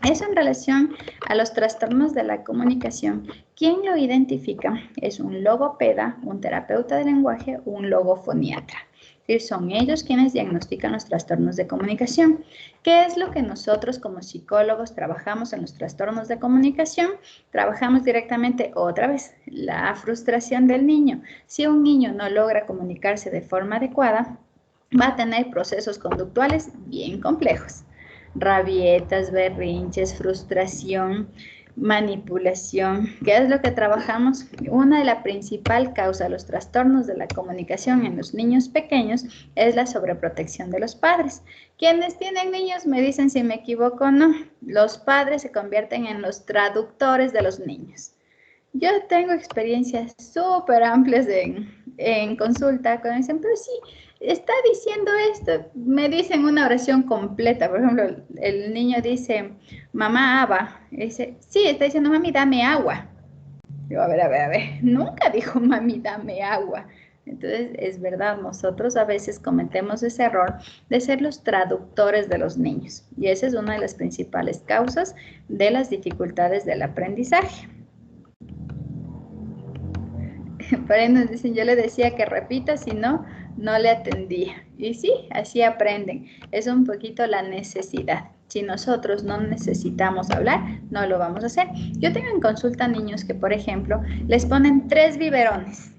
Eso en relación a los trastornos de la comunicación. ¿Quién lo identifica? Es un logopeda, un terapeuta de lenguaje o un logofoniatra. Es decir, son ellos quienes diagnostican los trastornos de comunicación. ¿Qué es lo que nosotros como psicólogos trabajamos en los trastornos de comunicación? Trabajamos directamente, otra vez, la frustración del niño. Si un niño no logra comunicarse de forma adecuada, va a tener procesos conductuales bien complejos. Rabietas, berrinches, frustración, manipulación. ¿Qué es lo que trabajamos? Una de las principales causas de los trastornos de la comunicación en los niños pequeños es la sobreprotección de los padres. Quienes tienen niños me dicen si me equivoco o no. Los padres se convierten en los traductores de los niños. Yo tengo experiencias súper amplias en consulta cuando dicen, pero sí, está diciendo esto, me dicen una oración completa. Por ejemplo, el niño dice, mamá, agua. Dice, sí, está diciendo, mami, dame agua. Digo, a ver, nunca dijo, mami, dame agua. Entonces, es verdad, nosotros a veces cometemos ese error de ser los traductores de los niños. Y esa es una de las principales causas de las dificultades del aprendizaje. Por ahí nos dicen, yo le decía que repita, si no, no le atendía. Y sí, así aprenden. Es un poquito la necesidad. Si nosotros no necesitamos hablar, no lo vamos a hacer. Yo tengo en consulta niños que, por ejemplo, les ponen 3 biberones.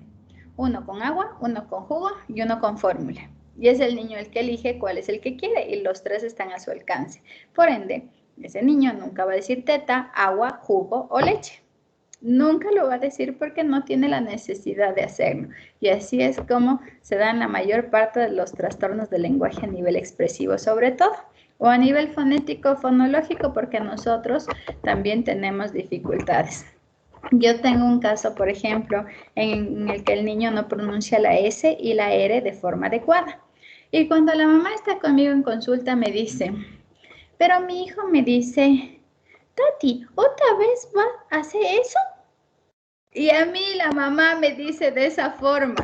Uno con agua, uno con jugo y uno con fórmula. Y es el niño el que elige cuál es el que quiere y los 3 están a su alcance. Por ende, ese niño nunca va a decir teta, agua, jugo o leche. Nunca lo va a decir porque no tiene la necesidad de hacerlo. Y así es como se dan la mayor parte de los trastornos del lenguaje a nivel expresivo, sobre todo, o a nivel fonético, fonológico, porque nosotros también tenemos dificultades. Yo tengo un caso, por ejemplo, en el que el niño no pronuncia la S y la R de forma adecuada. Y cuando la mamá está conmigo en consulta me dice, pero mi hijo me dice, Tati, ¿otra vez va a hacer eso? Y a mí la mamá me dice de esa forma.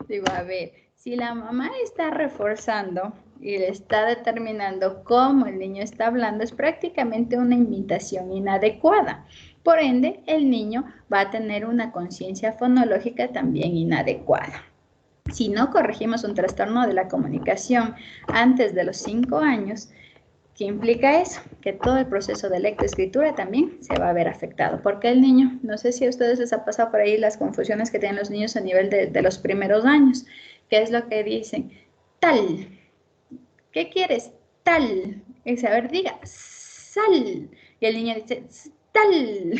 Digo, a ver, si la mamá está reforzando y le está determinando cómo el niño está hablando, es prácticamente una imitación inadecuada. Por ende, el niño va a tener una conciencia fonológica también inadecuada. Si no corregimos un trastorno de la comunicación antes de los 5 años, ¿qué implica eso? Que todo el proceso de lectoescritura también se va a ver afectado. Porque el niño, no sé si a ustedes les ha pasado por ahí las confusiones que tienen los niños a nivel de los primeros años. ¿Qué es lo que dicen? Tal. ¿Qué quieres? Tal. Y a ver, diga, sal. Y el niño dice, tal.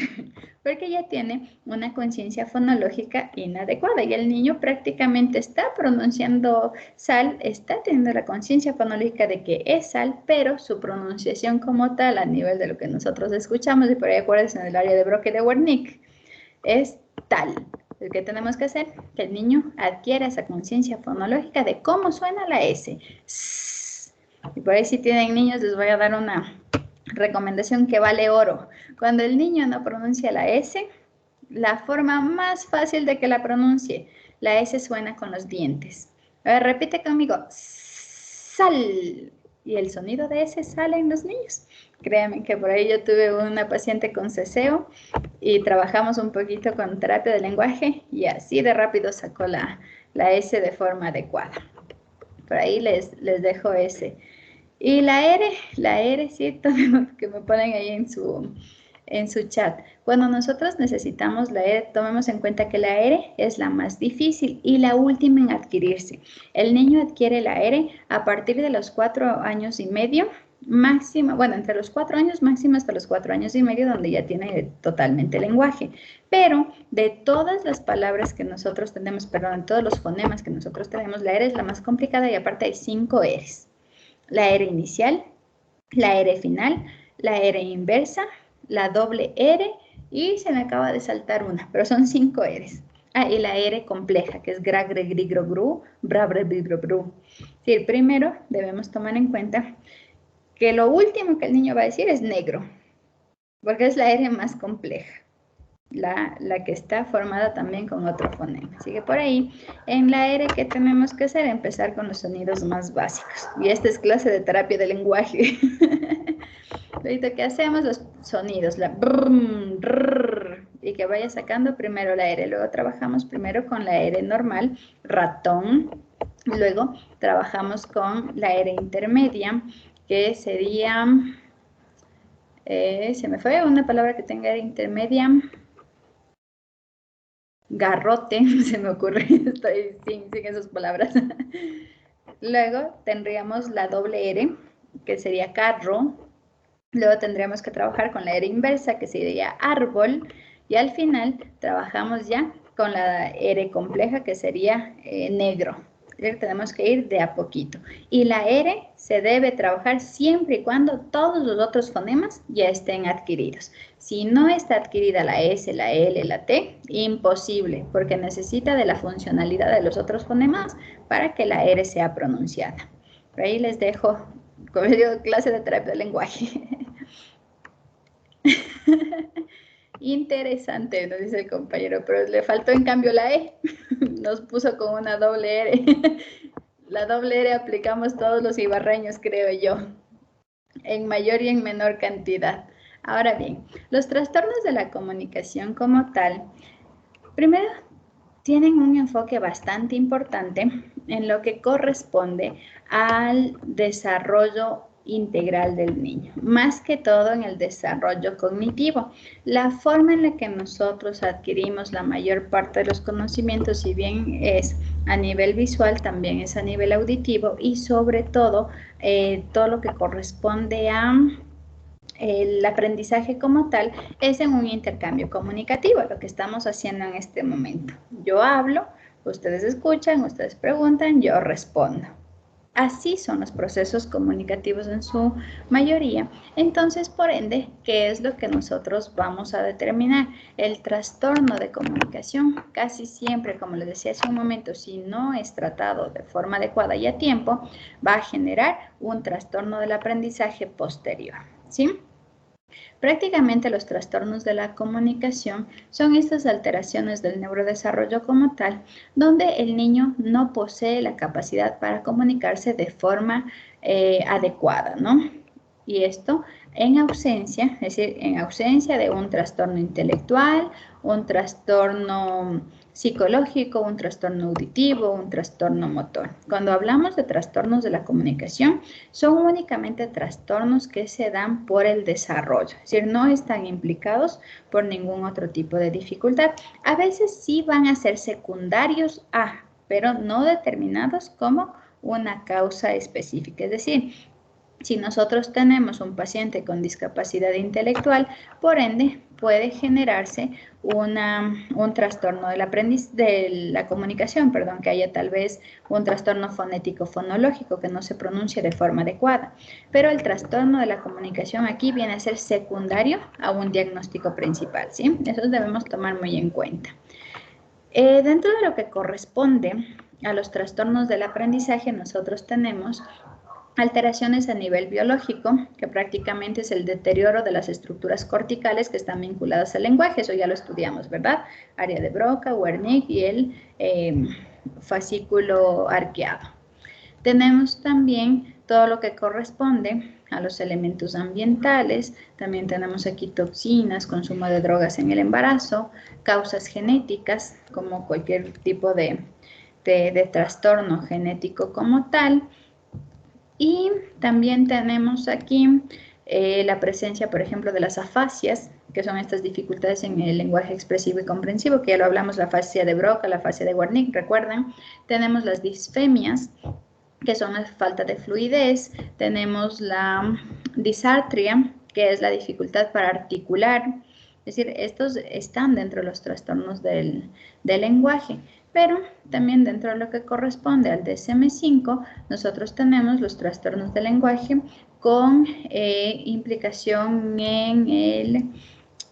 Porque ya tiene una conciencia fonológica inadecuada. Y el niño prácticamente está pronunciando sal, está teniendo la conciencia fonológica de que es sal, pero su pronunciación como tal, a nivel de lo que nosotros escuchamos, y por ahí acuérdense en el área de Broca y de Wernicke, es tal. Lo que tenemos que hacer, que el niño adquiera esa conciencia fonológica de cómo suena la S. Y por ahí si tienen niños les voy a dar una recomendación que vale oro. Cuando el niño no pronuncia la S, la forma más fácil de que la pronuncie, la S suena con los dientes. A ver, repite conmigo, sal. Y el sonido de S sale en los niños. Créanme que por ahí yo tuve una paciente con ceseo y trabajamos un poquito con terapia de lenguaje y así de rápido sacó la S de forma adecuada. Por ahí les dejo ese. Y la R, sí, todo lo que me ponen ahí en su chat. Cuando nosotros necesitamos la R, tomemos en cuenta que la R es la más difícil y la última en adquirirse. El niño adquiere la R a partir de los 4 años y medio, máximo, bueno, entre los 4 años máximo hasta los 4 años y medio, donde ya tiene totalmente lenguaje. Pero de todas las palabras que nosotros tenemos, perdón, de todos los fonemas que nosotros tenemos, la R es la más complicada y aparte hay 5 R's. La R inicial, la R final, la R inversa, la doble R y se me acaba de saltar una, pero son 5 R's. Ah, y la R compleja, que es gra, gre, gri, gro, gru, bra, bre, bri, gro, bru. Sí, primero debemos tomar en cuenta que lo último que el niño va a decir es negro, porque es la R más compleja. La que está formada también con otro fonema. Así que por ahí, en la R, ¿qué tenemos que hacer? Empezar con los sonidos más básicos. Y esta es clase de terapia de lenguaje. Ahorita, ¿qué hacemos? Los sonidos, la brrr, brrr, y que vaya sacando primero la R. Luego trabajamos primero con la R normal, ratón. Luego trabajamos con la R intermedia, que sería... se me fue una palabra que tenga R intermedia... Garrote, se me ocurre, estoy sin esas palabras. Luego tendríamos la doble R, que sería carro. Luego tendríamos que trabajar con la R inversa, que sería árbol. Y al final trabajamos ya con la R compleja, que sería negro. Tenemos que ir de a poquito. Y la R se debe trabajar siempre y cuando todos los otros fonemas ya estén adquiridos. Si no está adquirida la S, la L, la T, imposible, porque necesita de la funcionalidad de los otros fonemas para que la R sea pronunciada. Por ahí les dejo, como les digo, clase de terapia del lenguaje. Interesante, nos dice el compañero, pero le faltó en cambio la E. Nos puso con una doble R. La doble R aplicamos todos los ibarreños, creo yo, en mayor y en menor cantidad. Ahora bien, los trastornos de la comunicación como tal, primero, tienen un enfoque bastante importante en lo que corresponde al desarrollo integral del niño, más que todo en el desarrollo cognitivo. La forma en la que nosotros adquirimos la mayor parte de los conocimientos, si bien es a nivel visual, también es a nivel auditivo y sobre todo todo lo que corresponde a el aprendizaje como tal es en un intercambio comunicativo, lo que estamos haciendo en este momento. Yo hablo, ustedes escuchan, ustedes preguntan, yo respondo. Así son los procesos comunicativos en su mayoría. Entonces, por ende, ¿qué es lo que nosotros vamos a determinar? El trastorno de comunicación, casi siempre, como les decía hace un momento, si no es tratado de forma adecuada y a tiempo, va a generar un trastorno del aprendizaje posterior, ¿sí? Prácticamente los trastornos de la comunicación son estas alteraciones del neurodesarrollo como tal, donde el niño no posee la capacidad para comunicarse de forma adecuada, ¿no? Y esto en ausencia, es decir, en ausencia de un trastorno intelectual, un trastorno psicológico, un trastorno auditivo, un trastorno motor. Cuando hablamos de trastornos de la comunicación, son únicamente trastornos que se dan por el desarrollo, es decir, no están implicados por ningún otro tipo de dificultad. A veces sí van a ser secundarios a, pero no determinados como una causa específica, es decir, si nosotros tenemos un paciente con discapacidad intelectual, por ende, puede generarse un trastorno de la comunicación, que haya tal vez un trastorno fonético-fonológico que no se pronuncie de forma adecuada. Pero el trastorno de la comunicación aquí viene a ser secundario a un diagnóstico principal, ¿sí? Eso debemos tomar muy en cuenta. Dentro de lo que corresponde a los trastornos del aprendizaje, nosotros tenemos alteraciones a nivel biológico, que prácticamente es el deterioro de las estructuras corticales que están vinculadas al lenguaje. Eso ya lo estudiamos, ¿verdad? Área de Broca, Wernicke y el fascículo arqueado. Tenemos también todo lo que corresponde a los elementos ambientales. También tenemos aquí toxinas, consumo de drogas en el embarazo, causas genéticas, como cualquier tipo de trastorno genético como tal. Y también tenemos aquí la presencia, por ejemplo, de las afasias, que son estas dificultades en el lenguaje expresivo y comprensivo, que ya lo hablamos, la afasia de Broca, la afasia de Wernicke, recuerden. Tenemos las disfemias, que son la falta de fluidez. Tenemos la disartria, que es la dificultad para articular. Es decir, estos están dentro de los trastornos del lenguaje. Pero también dentro de lo que corresponde al DSM-5, nosotros tenemos los trastornos del lenguaje con implicación en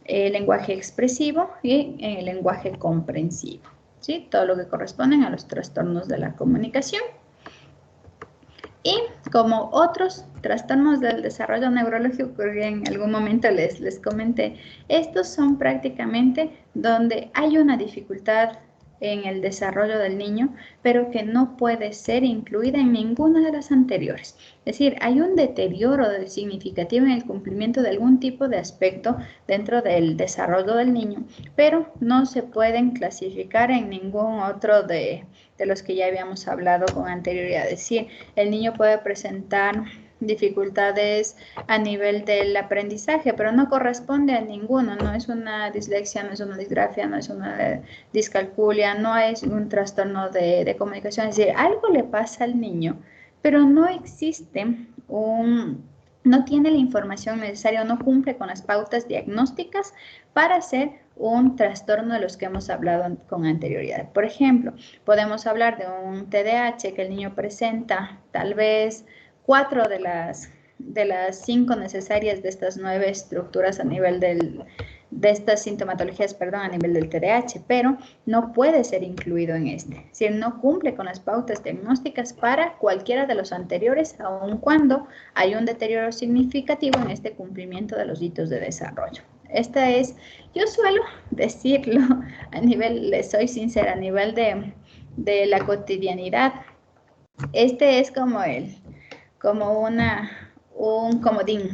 el lenguaje expresivo y en el lenguaje comprensivo, ¿sí? Todo lo que corresponde a los trastornos de la comunicación. Y como otros trastornos del desarrollo neurológico que en algún momento les comenté, estos son prácticamente donde hay una dificultad en el desarrollo del niño, pero que no puede ser incluida en ninguna de las anteriores. Es decir, hay un deterioro significativo en el cumplimiento de algún tipo de aspecto dentro del desarrollo del niño, pero no se pueden clasificar en ningún otro de los que ya habíamos hablado con anterioridad. Es decir, el niño puede presentar dificultades a nivel del aprendizaje, pero no corresponde a ninguno, no es una dislexia, no es una disgrafia, no es una discalculia, no es un trastorno de comunicación, es decir, algo le pasa al niño, pero no existe no tiene la información necesaria o no cumple con las pautas diagnósticas para ser un trastorno de los que hemos hablado con anterioridad. Por ejemplo, podemos hablar de un TDAH que el niño presenta tal vez 4 de las 5 necesarias de estas 9 estructuras a nivel de estas sintomatologías, perdón, a nivel del TDAH, pero no puede ser incluido en este. Es decir, no cumple con las pautas diagnósticas para cualquiera de los anteriores, aun cuando hay un deterioro significativo en este cumplimiento de los hitos de desarrollo. Esta es, yo suelo decirlo a nivel, les soy sincera, a nivel de la cotidianidad. Este es como un comodín.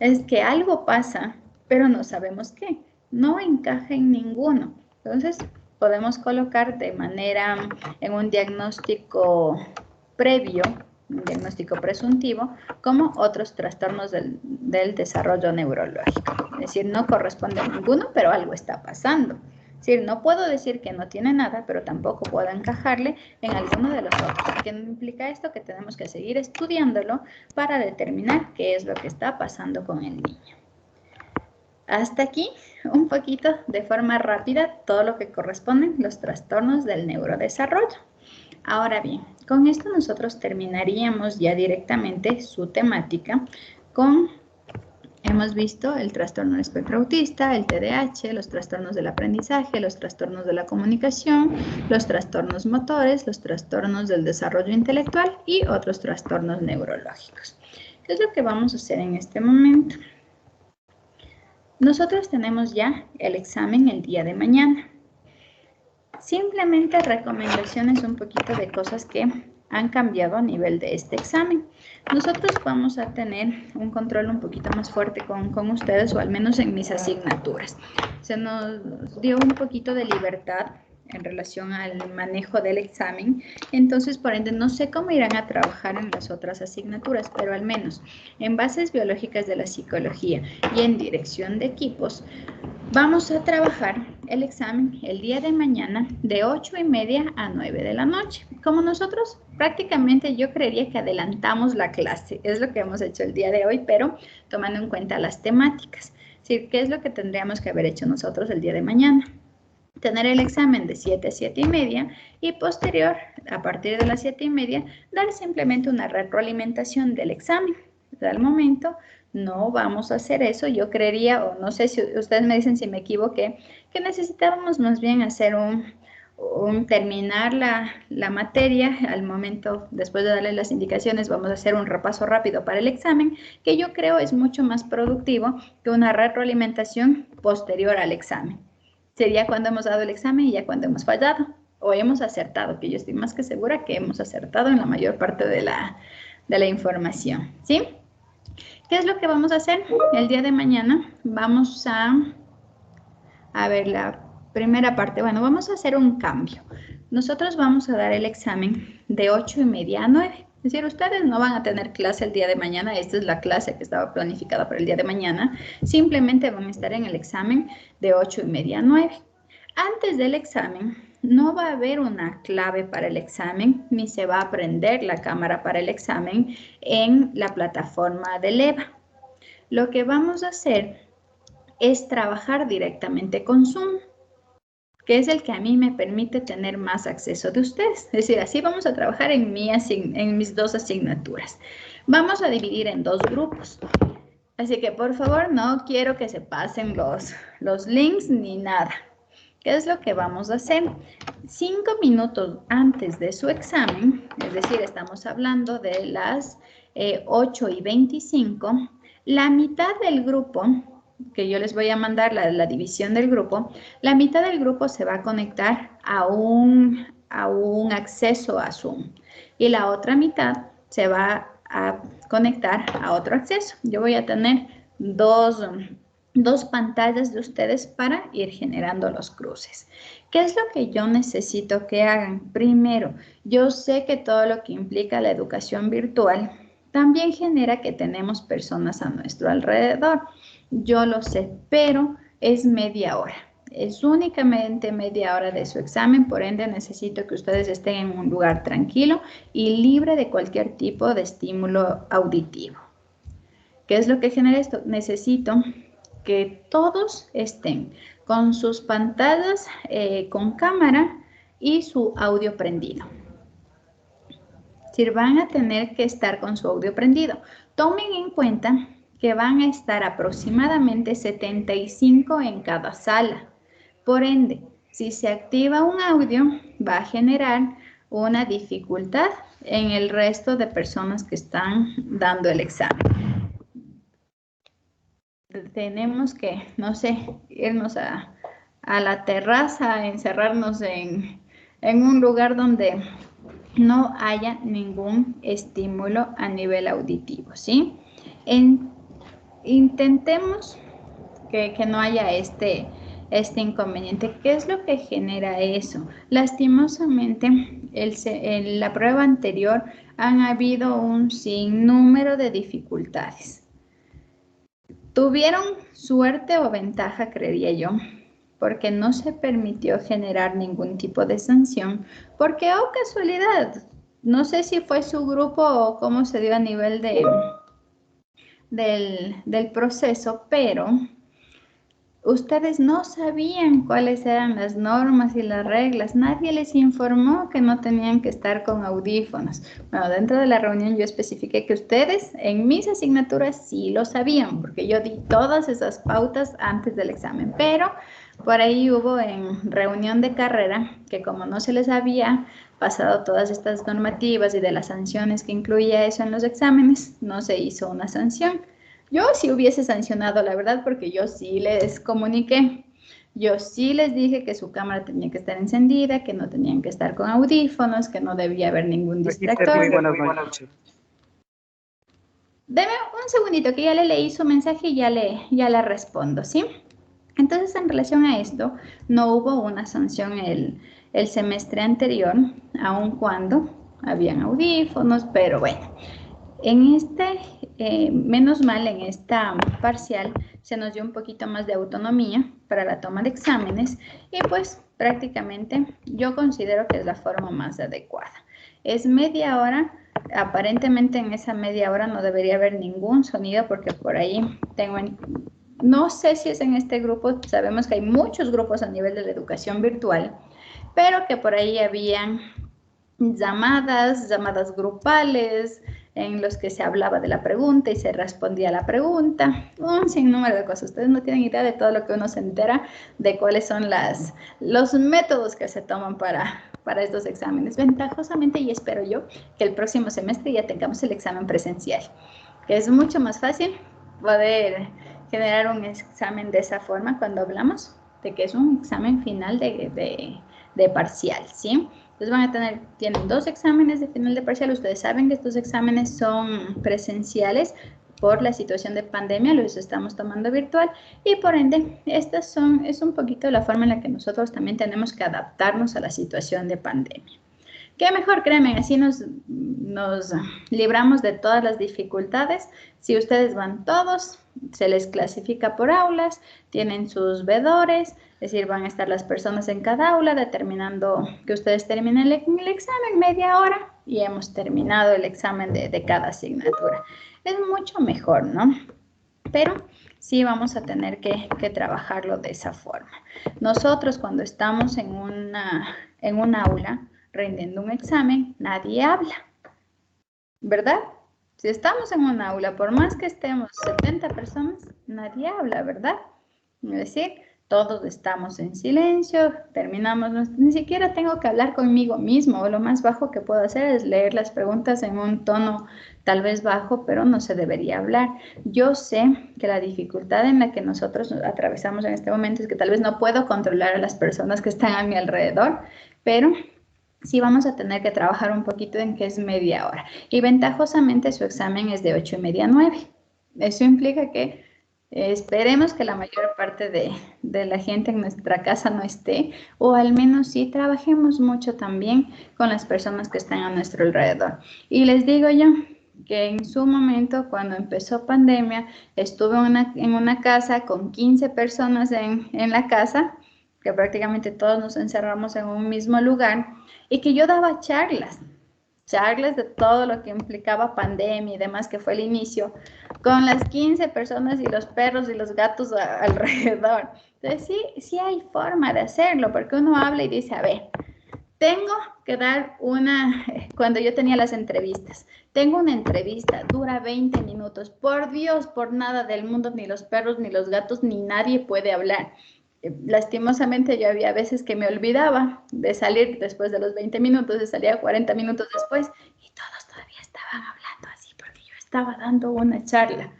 Es que algo pasa, pero no sabemos qué. No encaja en ninguno. Entonces, podemos colocar de manera en un diagnóstico previo, un diagnóstico presuntivo, como otros trastornos del desarrollo neurológico. Es decir, no corresponde a ninguno, pero algo está pasando. Es decir, no puedo decir que no tiene nada, pero tampoco puedo encajarle en alguno de los otros. ¿Qué implica esto? Que tenemos que seguir estudiándolo para determinar qué es lo que está pasando con el niño. Hasta aquí, un poquito de forma rápida, todo lo que corresponden los trastornos del neurodesarrollo. Ahora bien, con esto nosotros terminaríamos ya directamente su temática con, hemos visto el trastorno del espectro autista, el TDAH, los trastornos del aprendizaje, los trastornos de la comunicación, los trastornos motores, los trastornos del desarrollo intelectual y otros trastornos neurológicos. ¿Qué es lo que vamos a hacer en este momento? Nosotros tenemos ya el examen el día de mañana. Simplemente recomendaciones, un poquito de cosas que han cambiado a nivel de este examen. Nosotros vamos a tener un control un poquito más fuerte con ustedes, o al menos en mis asignaturas. Se nos dio un poquito de libertad en relación al manejo del examen. Entonces, por ende, no sé cómo irán a trabajar en las otras asignaturas, pero al menos en bases biológicas de la psicología y en dirección de equipos, vamos a trabajar el examen el día de mañana de 8:30 a 9 de la noche. Como nosotros prácticamente yo creería que adelantamos la clase, es lo que hemos hecho el día de hoy, pero tomando en cuenta las temáticas. Es decir, ¿qué es lo que tendríamos que haber hecho nosotros el día de mañana? Tener el examen de 7 a 7:30 y posterior, a partir de las 7:30, dar simplemente una retroalimentación del examen. Al momento no vamos a hacer eso. Yo creería, o no sé si ustedes me dicen si me equivoqué, que necesitábamos más bien hacer terminar la materia. Al momento, después de darle las indicaciones, vamos a hacer un repaso rápido para el examen, que yo creo es mucho más productivo que una retroalimentación posterior al examen. Sería cuando hemos dado el examen y ya cuando hemos fallado o hemos acertado, que yo estoy más que segura que hemos acertado en la mayor parte de la información, ¿sí? ¿Qué es lo que vamos a hacer? El día de mañana vamos a ver la primera parte. Bueno, vamos a hacer un cambio. Nosotros vamos a dar el examen de 8:30 a 9. Es decir, ustedes no van a tener clase el día de mañana. Esta es la clase que estaba planificada para el día de mañana. Simplemente van a estar en el examen de 8:30 a 9. Antes del examen, no va a haber una clave para el examen, ni se va a prender la cámara para el examen en la plataforma del EVA. Lo que vamos a hacer es trabajar directamente con Zoom, que es el que a mí me permite tener más acceso de ustedes. Es decir, así vamos a trabajar en mis 2 asignaturas. Vamos a dividir en 2 grupos. Así que, por favor, no quiero que se pasen los links ni nada. ¿Qué es lo que vamos a hacer? 5 minutos antes de su examen, es decir, estamos hablando de las 8:25, la mitad del grupo, que yo les voy a mandar la división del grupo, la mitad del grupo se va a conectar a un acceso a Zoom y la otra mitad se va a conectar a otro acceso. Yo voy a tener dos pantallas de ustedes para ir generando los cruces. ¿Qué es lo que yo necesito que hagan? Primero, yo sé que todo lo que implica la educación virtual también genera que tenemos personas a nuestro alrededor. Yo lo sé, pero es media hora. Es únicamente media hora de su examen, por ende necesito que ustedes estén en un lugar tranquilo y libre de cualquier tipo de estímulo auditivo. ¿Qué es lo que genera esto? Necesito que todos estén con sus pantallas con cámara y su audio prendido. Si van a tener que estar con su audio prendido, tomen en cuenta que van a estar aproximadamente 75 en cada sala. Por ende, si se activa un audio, va a generar una dificultad en el resto de personas que están dando el examen. Tenemos que, no sé, irnos a la terraza, encerrarnos en un lugar donde no haya ningún estímulo a nivel auditivo, ¿sí? Intentemos que no haya este inconveniente. ¿Qué es lo que genera eso? Lastimosamente, en la prueba anterior han habido un sinnúmero de dificultades. Tuvieron suerte o ventaja, creería yo, porque no se permitió generar ningún tipo de sanción, porque, oh casualidad, no sé si fue su grupo o cómo se dio a nivel del proceso, pero ustedes no sabían cuáles eran las normas y las reglas. Nadie les informó que no tenían que estar con audífonos. Bueno, dentro de la reunión yo especifiqué que ustedes en mis asignaturas sí lo sabían, porque yo di todas esas pautas antes del examen. Pero por ahí hubo en reunión de carrera que como no se les había pasado todas estas normativas y de las sanciones que incluía eso en los exámenes, no se hizo una sanción. Yo sí hubiese sancionado, la verdad, porque yo sí les comuniqué. Yo sí les dije que su cámara tenía que estar encendida, que no tenían que estar con audífonos, que no debía haber ningún distractor. Muy buenas noches. Deme un segundito, que ya le leí su mensaje y ya le respondo, ¿sí? Entonces, en relación a esto, no hubo una sanción el semestre anterior, aun cuando habían audífonos, pero bueno. En menos mal, en esta parcial se nos dio un poquito más de autonomía para la toma de exámenes y pues prácticamente yo considero que es la forma más adecuada. Es media hora, aparentemente en esa media hora no debería haber ningún sonido porque por ahí no sé si es en este grupo, sabemos que hay muchos grupos a nivel de la educación virtual, pero que por ahí habían llamadas grupales, en los que se hablaba de la pregunta y se respondía a la pregunta, un sinnúmero de cosas. Ustedes no tienen idea de todo lo que uno se entera de cuáles son los métodos que se toman para estos exámenes. Ventajosamente, y espero yo, que el próximo semestre ya tengamos el examen presencial, que es mucho más fácil poder generar un examen de esa forma cuando hablamos de que es un examen final de parcial, ¿sí? Entonces tienen 2 exámenes de final de parcial. Ustedes saben que estos exámenes son presenciales por la situación de pandemia, los estamos tomando virtual y por ende, es un poquito la forma en la que nosotros también tenemos que adaptarnos a la situación de pandemia. ¿Qué mejor? Créanme, así nos libramos de todas las dificultades. Si ustedes van todos, se les clasifica por aulas, tienen sus vedores, es decir, van a estar las personas en cada aula determinando que ustedes terminen el examen media hora y hemos terminado el examen de cada asignatura. Es mucho mejor, ¿no? Pero sí vamos a tener que trabajarlo de esa forma. Nosotros cuando estamos en un aula rindiendo un examen, nadie habla, ¿verdad? Si estamos en un aula, por más que estemos 70 personas, nadie habla, ¿verdad? Es decir, todos estamos en silencio, terminamos, ni siquiera tengo que hablar conmigo mismo, lo más bajo que puedo hacer es leer las preguntas en un tono tal vez bajo, pero no se debería hablar. Yo sé que la dificultad en la que nosotros atravesamos en este momento es que tal vez no puedo controlar a las personas que están a mi alrededor, pero sí vamos a tener que trabajar un poquito en que es media hora. Y ventajosamente su examen es de 8:30 a 9. Eso implica que esperemos que la mayor parte de la gente en nuestra casa no esté, o al menos sí trabajemos mucho también con las personas que están a nuestro alrededor. Y les digo yo que en su momento, cuando empezó pandemia, estuve en una casa con 15 personas en la casa, que prácticamente todos nos encerramos en un mismo lugar, y que yo daba charlas charlas de todo lo que implicaba pandemia y demás, que fue el inicio, con las 15 personas y los perros y los gatos alrededor. Entonces, sí hay forma de hacerlo, porque uno habla y dice, a ver, tengo que dar cuando yo tenía las entrevistas, tengo una entrevista, dura 20 minutos. Por Dios, por nada del mundo, ni los perros, ni los gatos, ni nadie puede hablar. Lastimosamente yo había veces que me olvidaba de salir después de los 20 minutos, de salir 40 minutos después, y todos todavía estaban hablando así, porque yo estaba dando una charla.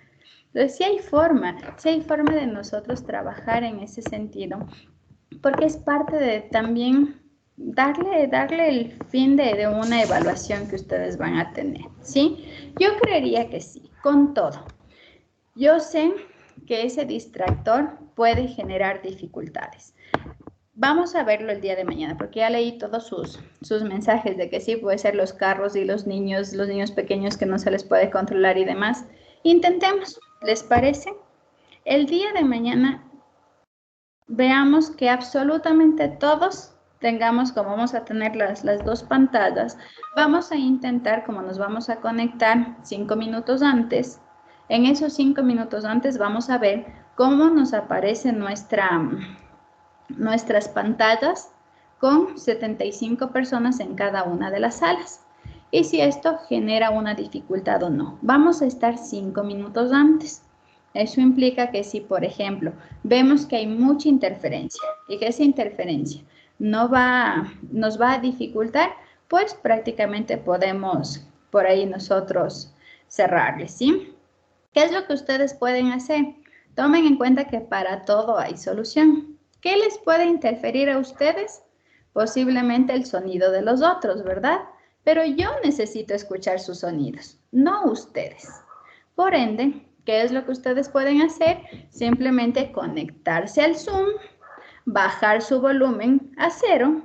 Entonces sí hay forma de nosotros trabajar en ese sentido, porque es parte de también darle el fin de una evaluación que ustedes van a tener, ¿sí? Yo creería que sí, con todo. Yo sé que ese distractor puede generar dificultades. Vamos a verlo el día de mañana, porque ya leí todos sus mensajes de que sí, puede ser los carros y los niños pequeños que no se les puede controlar y demás. Intentemos, ¿les parece? El día de mañana veamos que absolutamente todos tengamos, como vamos a tener las dos pantallas, vamos a intentar, como nos vamos a conectar 5 minutos antes, en esos 5 minutos antes vamos a ver cómo nos aparecen nuestras pantallas con 75 personas en cada una de las salas. Y si esto genera una dificultad o no. Vamos a estar 5 minutos antes. Eso implica que si, por ejemplo, vemos que hay mucha interferencia y que esa interferencia nos va a dificultar, pues prácticamente podemos por ahí nosotros cerrarle, ¿sí? ¿Qué es lo que ustedes pueden hacer? Tomen en cuenta que para todo hay solución. ¿Qué les puede interferir a ustedes? Posiblemente el sonido de los otros, ¿verdad? Pero yo necesito escuchar sus sonidos, no ustedes. Por ende, ¿qué es lo que ustedes pueden hacer? Simplemente conectarse al Zoom, bajar su volumen a 0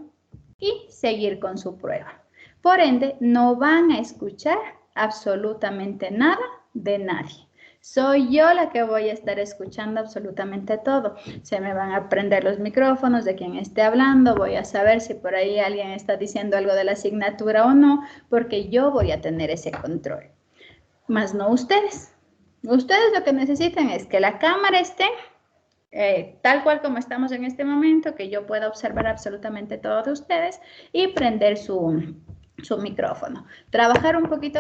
y seguir con su prueba. Por ende, no van a escuchar absolutamente nada de nadie. Soy yo la que voy a estar escuchando absolutamente todo. Se me van a prender los micrófonos de quien esté hablando. Voy a saber si por ahí alguien está diciendo algo de la asignatura o no, porque yo voy a tener ese control. Más no ustedes. Ustedes lo que necesitan es que la cámara esté tal cual como estamos en este momento, que yo pueda observar absolutamente todo de ustedes y prender su micrófono. Trabajar un poquito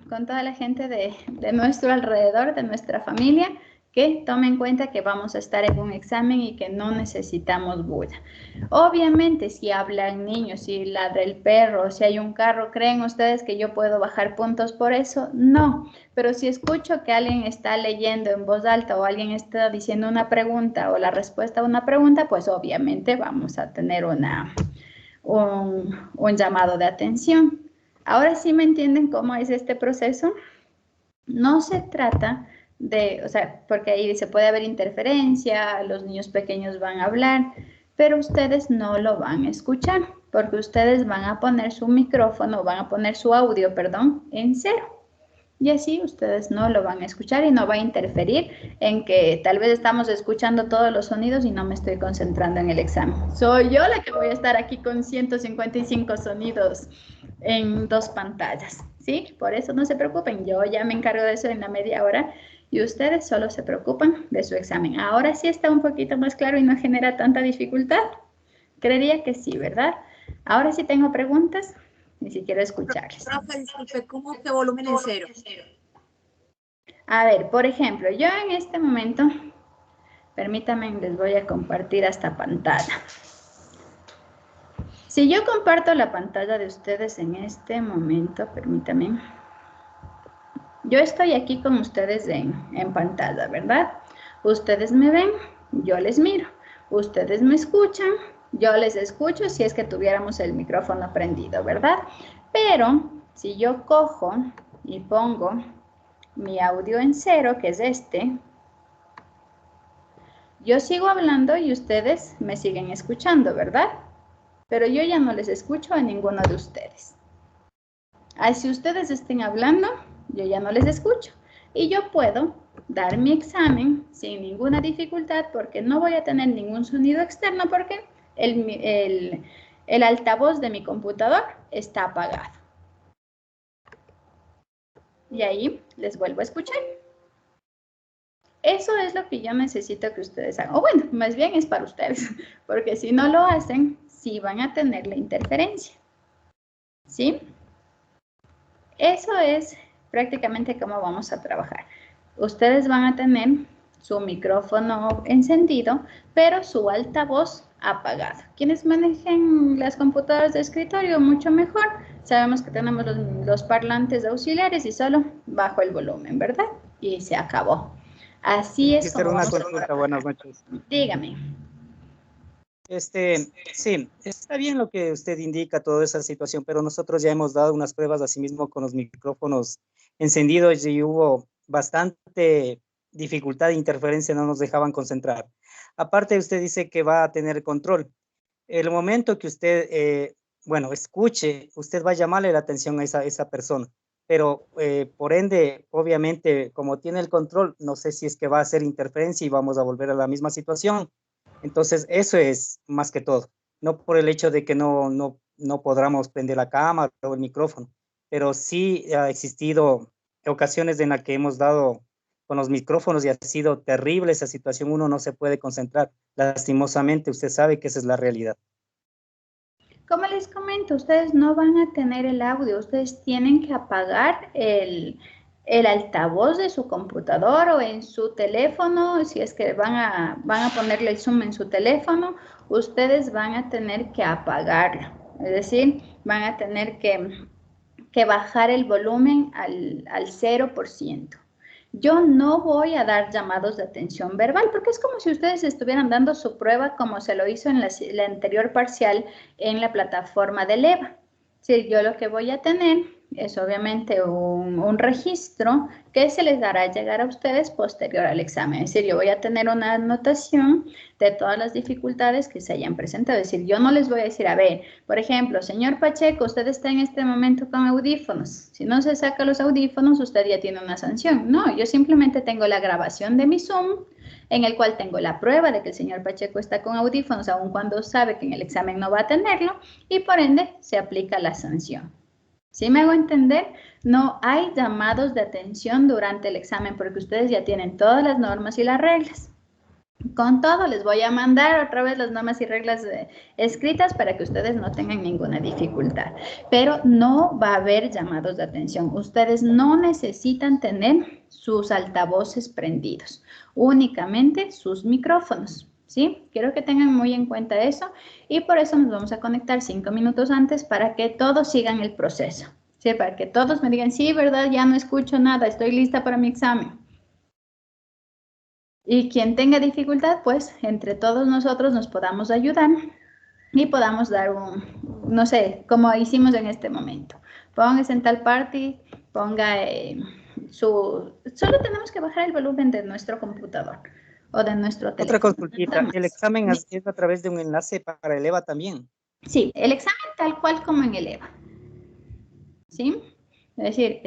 con toda la gente de nuestro alrededor, de nuestra familia, que tome en cuenta que vamos a estar en un examen y que no necesitamos bulla. Obviamente, si hablan niños, si ladra el perro, si hay un carro, ¿creen ustedes que yo puedo bajar puntos por eso? No, pero si escucho que alguien está leyendo en voz alta o alguien está diciendo una pregunta o la respuesta a una pregunta, pues obviamente vamos a tener un llamado de atención. Ahora sí me entienden cómo es este proceso. No se trata de, o sea, porque ahí se puede haber interferencia, los niños pequeños van a hablar, pero ustedes no lo van a escuchar, porque ustedes van a poner su micrófono, van a poner su audio, perdón, en 0. Y así ustedes no lo van a escuchar y no va a interferir en que tal vez estamos escuchando todos los sonidos y no me estoy concentrando en el examen. Soy yo la que voy a estar aquí con 155 sonidos en 2 pantallas, ¿sí? Por eso no se preocupen, yo ya me encargo de eso en la media hora y ustedes solo se preocupan de su examen. Ahora sí está un poquito más claro y no genera tanta dificultad. Creería que sí, ¿verdad? Ahora sí tengo preguntas. Ni siquiera escucharles. Profe, disculpe, ¿cómo que volumen en 0? A ver, por ejemplo, yo en este momento, permítanme, les voy a compartir esta pantalla. Si yo comparto la pantalla de ustedes en este momento, permítanme. Yo estoy aquí con ustedes en pantalla, ¿verdad? Ustedes me ven, yo les miro. Ustedes me escuchan, yo les escucho si es que tuviéramos el micrófono prendido, ¿verdad? Pero si yo cojo y pongo mi audio en 0, que es este, yo sigo hablando y ustedes me siguen escuchando, ¿verdad? Pero yo ya no les escucho a ninguno de ustedes. Si ustedes estén hablando, yo ya no les escucho. Y yo puedo dar mi examen sin ninguna dificultad porque no voy a tener ningún sonido externo porque el altavoz de mi computador está apagado. y ahí les vuelvo a escuchar. Eso es lo que yo necesito que ustedes hagan. O bueno, más bien es para ustedes, porque si no lo hacen, sí van a tener la interferencia. ¿Sí? Eso es prácticamente cómo vamos a trabajar. Ustedes van a tener su micrófono encendido, pero su altavoz apagado. Quienes manejen las computadoras de escritorio, mucho mejor. Sabemos que tenemos los parlantes auxiliares y solo bajo el volumen, ¿verdad? Y se acabó. Así es como una vamos a consulta, trabajar. buenas noches. Dígame. Sí, está bien lo que usted indica, toda esa situación, pero nosotros ya hemos dado unas pruebas asimismo con los micrófonos encendidos y hubo bastante dificultad e interferencia, no nos dejaban concentrar. Aparte, usted dice que va a tener control. El momento que usted, escuche, usted va a llamarle la atención a esa persona, pero por ende, obviamente, como tiene el control, no sé si es que va a hacer interferencia y vamos a volver a la misma situación. Entonces, eso es más que todo, no por el hecho de que no podamos prender la cámara o el micrófono, pero sí ha existido ocasiones en las que hemos dado con los micrófonos y ha sido terrible esa situación, uno no se puede concentrar. Lastimosamente, usted sabe que esa es la realidad. Como les comento, ustedes no van a tener el audio, ustedes tienen que apagar el altavoz de su computador o en su teléfono, si es que van a ponerle el Zoom en su teléfono, ustedes van a tener que apagarlo, es decir, van a tener que bajar el volumen al 0%. Yo no voy a dar llamados de atención verbal porque es como si ustedes estuvieran dando su prueba como se lo hizo en la anterior parcial en la plataforma de Leva. Sí, yo lo que voy a tener es obviamente un registro que se les dará a llegar a ustedes posterior al examen. Es decir, yo voy a tener una anotación de todas las dificultades que se hayan presentado. Es decir, yo no les voy a decir, a ver, por ejemplo, señor Pacheco, usted está en este momento con audífonos. Si no se saca los audífonos, usted ya tiene una sanción. No, yo simplemente tengo la grabación de mi Zoom, en el cual tengo la prueba de que el señor Pacheco está con audífonos, aun cuando sabe que en el examen no va a tenerlo, y por ende se aplica la sanción. ¿Sí me hago entender? No hay llamados de atención durante el examen porque ustedes ya tienen todas las normas y las reglas. Con todo, les voy a mandar otra vez las normas y reglas escritas para que ustedes no tengan ninguna dificultad. Pero no va a haber llamados de atención. Ustedes no necesitan tener sus altavoces prendidos, únicamente sus micrófonos. ¿Sí? Quiero que tengan muy en cuenta eso y por eso nos vamos a conectar 5 minutos antes para que todos sigan el proceso. ¿Sí? Para que todos me digan, sí, ¿verdad? Ya no escucho nada, estoy lista para mi examen. Y quien tenga dificultad, pues entre todos nosotros nos podamos ayudar y podamos dar no sé, como hicimos en este momento. Póngase en tal parte, ponga solo tenemos que bajar el volumen de nuestro computador o de nuestro teléfono. Otra consultita, ¿el examen es a través de un enlace para el EVA también? Sí, el examen tal cual como en el EVA. ¿Sí? Es decir,